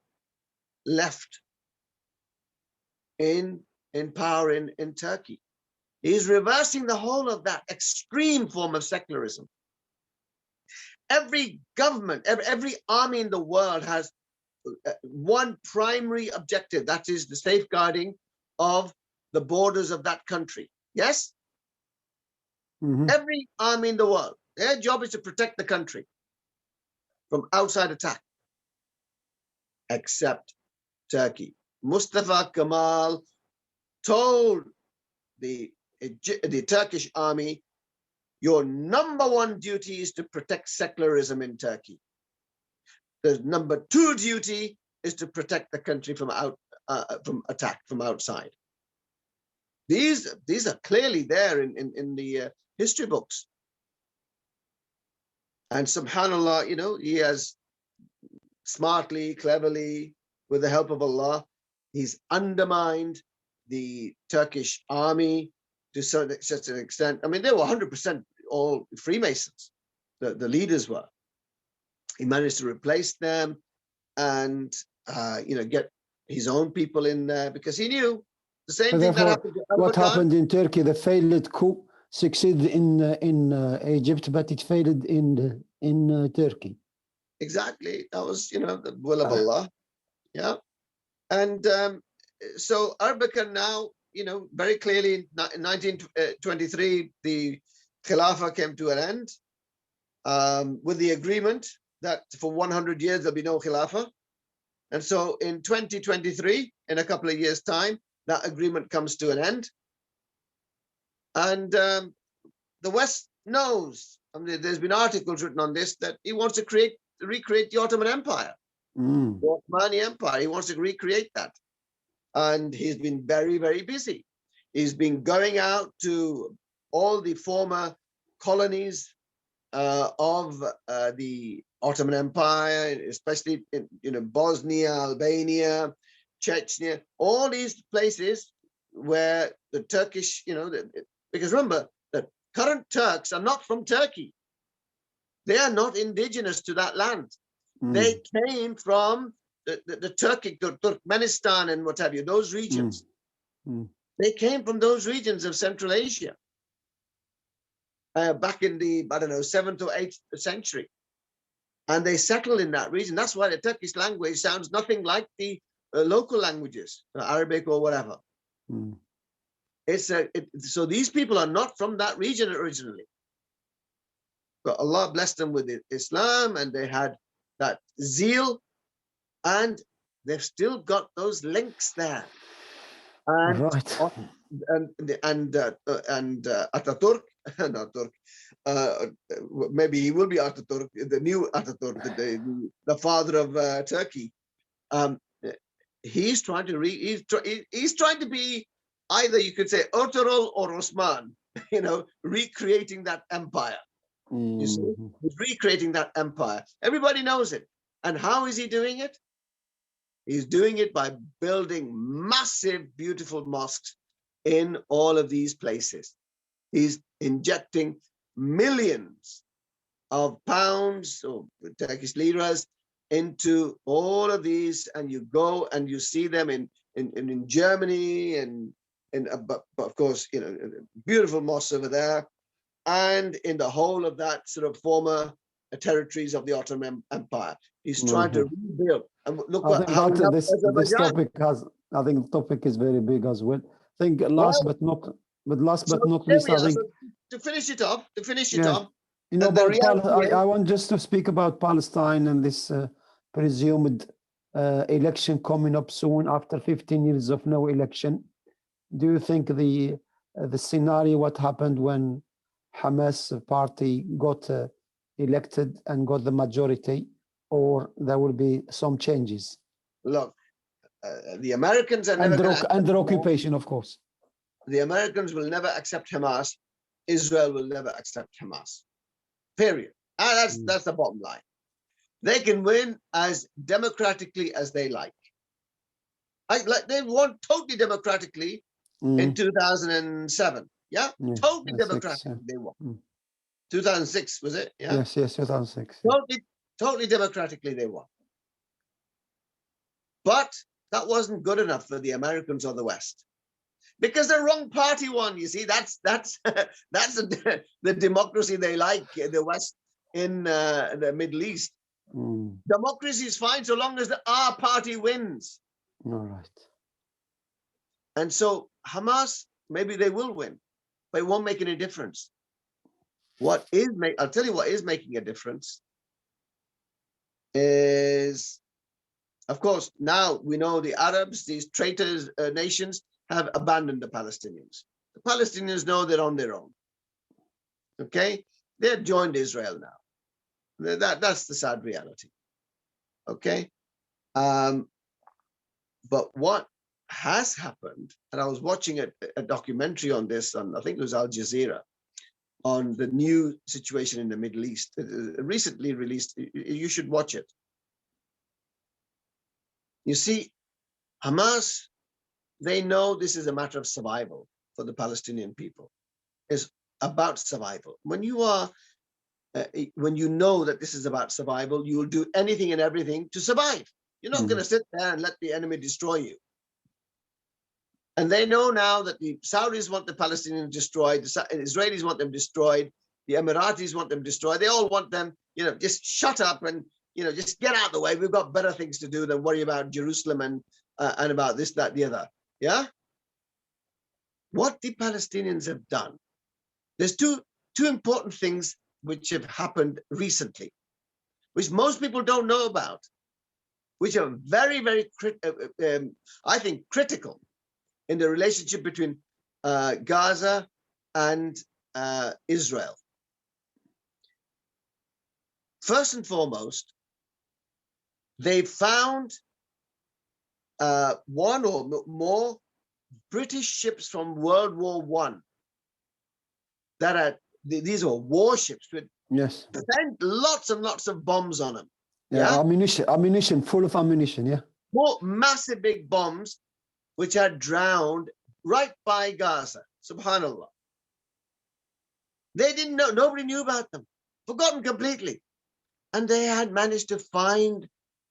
left in power in Turkey. He's reversing the whole of that extreme form of secularism. Every government, every army in the world has one primary objective, that is the safeguarding of the borders of that country. Yes? Every army in the world, their job is to protect the country from outside attack, except Turkey. Mustafa Kemal told the Turkish army, your number one duty is to protect secularism in Turkey. The number two duty is to protect the country from attack from outside. These are clearly there in the history books. And subhanallah, you know, he has smartly, cleverly, with the help of Allah, he's undermined the Turkish army to such an extent. I mean, they were 100% all Freemasons, the leaders were. He managed to replace them and, you know, get his own people in there because he knew the same thing that happened to what happened in Turkey, the failed coup succeeded in Egypt, but it failed in Turkey. Exactly. That was, you know, the will of Allah. Yeah. And so Erbakan now, you know, very clearly in 1923, the Khilafah came to an end with the agreement that for 100 years there'll be no Khilafah. And so in 2023, in a couple of years' time, that agreement comes to an end. And the West knows, I mean, there's been articles written on this, that he wants to recreate the Ottoman Empire, the Ottomani Empire. He wants to recreate that. And he's been very, very busy. He's been going out to all the former colonies of the Ottoman Empire, especially in, you know, Bosnia, Albania, Chechnya, all these places where the Turkish, you know, because remember, the current Turks are not from Turkey. They are not indigenous to that land. They came from the Turkic, the Turkmenistan and what have you, those regions. They came from those regions of Central Asia back in the, I don't know, 7th or 8th century. And they settled in that region. That's why the Turkish language sounds nothing like the local languages, Arabic or whatever. So these people are not from that region originally. But Allah blessed them with Islam, and they had that zeal, and they've still got those links there. And Ataturk, not Turk, maybe he will be Ataturk, the new Ataturk, the father of Turkey. He's trying to he's trying to be either, you could say, Ertugrul or Osman, you know, recreating that empire. You see, he's recreating that empire. Everybody knows it. And how is he doing it? He's doing it by building massive, beautiful mosques in all of these places. He's injecting millions of pounds or Turkish liras into all of these, and you go and you see them in Germany and but of course, you know, beautiful mosques over there, and in the whole of that sort of former territories of the Ottoman Empire. He's trying to rebuild. And look how this topic has. I think the topic is very big as well. I think last but not least, I think to finish it off. You know, about I want just to speak about Palestine and this presumed election coming up soon after 15 years of no election. Do you think the scenario, what happened when Hamas party got elected and got the majority, or there will be some changes? Look, the Americans are never under occupation, of course. The Americans will never accept Hamas. Israel will never accept Hamas. Period. And that's the bottom line. They can win as democratically as they like. Like they won totally democratically in 2007. Yeah, totally democratically they won. 2006 was it? Yeah. Yes, 2006. Totally democratically they won. But that wasn't good enough for the Americans or the West. because the wrong party won. You see, that's the democracy they like, the West in the Middle East. Democracy is fine so long as our party wins. All right. And so Hamas, maybe they will win, but it won't make any difference. I'll tell you what is making a difference is, of course, now we know the Arabs, these traitors nations, have abandoned the Palestinians. The Palestinians know they're on their own. Okay? They've joined Israel now. That's the sad reality. Okay? But what has happened, and I was watching a documentary on this, on I think it was Al Jazeera, on the new situation in the Middle East, recently released. You should watch it. You see, Hamas, they know this is a matter of survival for the Palestinian people. It's about survival. When you know that this is about survival, you will do anything and everything to survive. You're not going to sit there and let the enemy destroy you. And they know now that the Saudis want the Palestinians destroyed, the Israelis want them destroyed, the Emiratis want them destroyed. They all want them, just shut up and, just get out of the way. We've got better things to do than worry about Jerusalem and about this, that, the other. Yeah? What the Palestinians have done, there's two important things which have happened recently, which most people don't know about, which are very, very, I think, critical in the relationship between Gaza and Israel. First and foremost, they found one or more British ships from World War I that are, these are warships with lots and lots of bombs on them. Yeah, ammunition, full of ammunition, yeah. More massive big bombs which are drowned right by Gaza. Subhanallah. They didn't know, nobody knew about them, forgotten completely. And they had managed to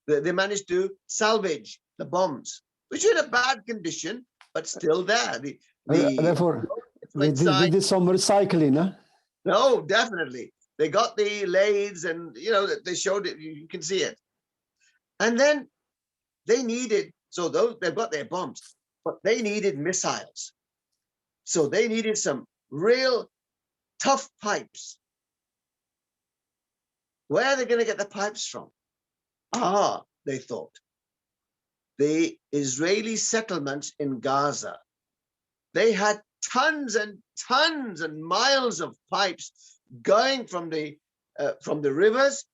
they managed to salvage the bombs, which were in a bad condition, but still there. Therefore, they did some recycling, huh? No, definitely. They got the lathes and, they showed it, you can see it. And then they needed, they've got their bombs, but they needed missiles. So they needed some real tough pipes. Where are they going to get the pipes from? They thought. The Israeli settlements in Gaza, they had tons and tons and miles of pipes going from the rivers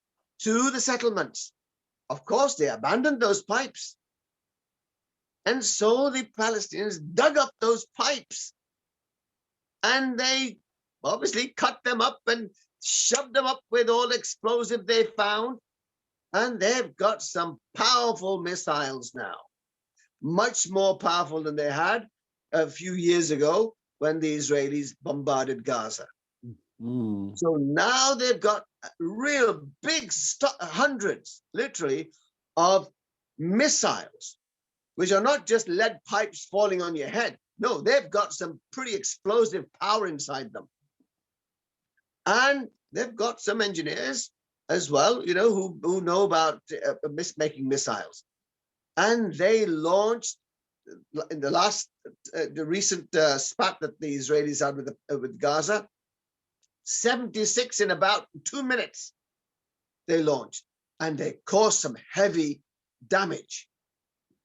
to the settlements. Of course, they abandoned those pipes. And so the Palestinians dug up those pipes and they obviously cut them up and shoved them up with all explosive they found. And they've got some powerful missiles now, much more powerful than they had a few years ago when the Israelis bombarded Gaza. So now they've got real big hundreds, literally, of missiles, which are not just lead pipes falling on your head. No, they've got some pretty explosive power inside them. And they've got some engineers as well, who know about making missiles. And they launched, in the recent spat that the Israelis had with Gaza, 76 in about 2 minutes they launched, and they caused some heavy damage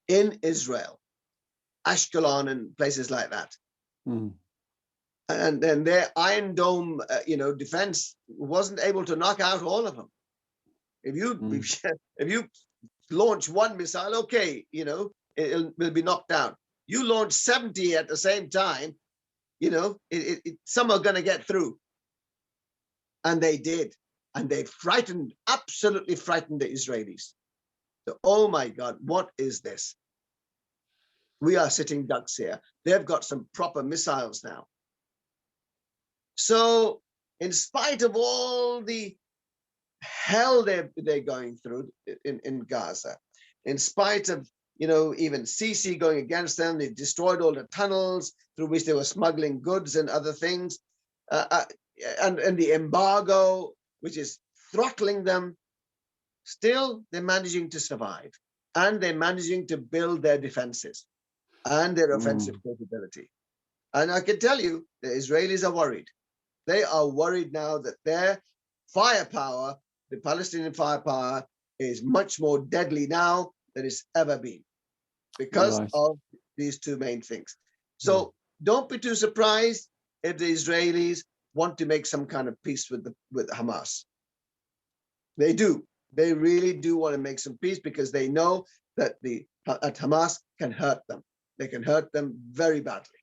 in Israel, Ashkelon and places like that. And then their Iron Dome, defense wasn't able to knock out all of them. If you launch one missile, okay, it will be knocked out. You launch 70 at the same time, some are going to get through. And they did. And they absolutely frightened the Israelis. So, oh my God, what is this? We are sitting ducks here. They've got some proper missiles now. So in spite of all the hell they're going through in Gaza, in spite of even Sisi going against them. They destroyed all the tunnels through which they were smuggling goods and other things. And the embargo, which is throttling them. Still, they're managing to survive. And they're managing to build their defenses and their offensive capability. And I can tell you, the Israelis are worried. They are worried now that their firepower, the Palestinian firepower, is much more deadly now than it's ever been because of these two main things. So don't be too surprised if the Israelis want to make some kind of peace with Hamas. They do. They really do want to make some peace because they know that Hamas can hurt them. They can hurt them very badly.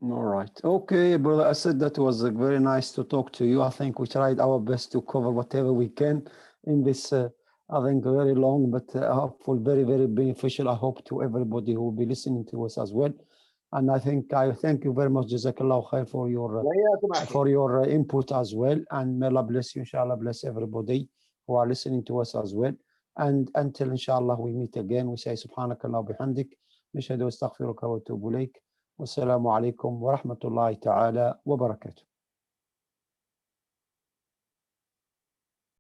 All right. Okay, Brother Asad, that was very nice to talk to you. I think we tried our best to cover whatever we can in this, I think, very long, but hopeful, very, very beneficial, I hope, to everybody who will be listening to us as well. And I thank you very much, Jazakallah khair, for your input as well. And may Allah bless you, inshallah, bless everybody who are listening to us as well. And until, inshallah, we meet again, we say, Subhanakallah bihamdik, nashhadu astaghfiruka wa atubu ilayk. Wassalamu alaikum wa rahmatullahi ta'ala wa barakatuh.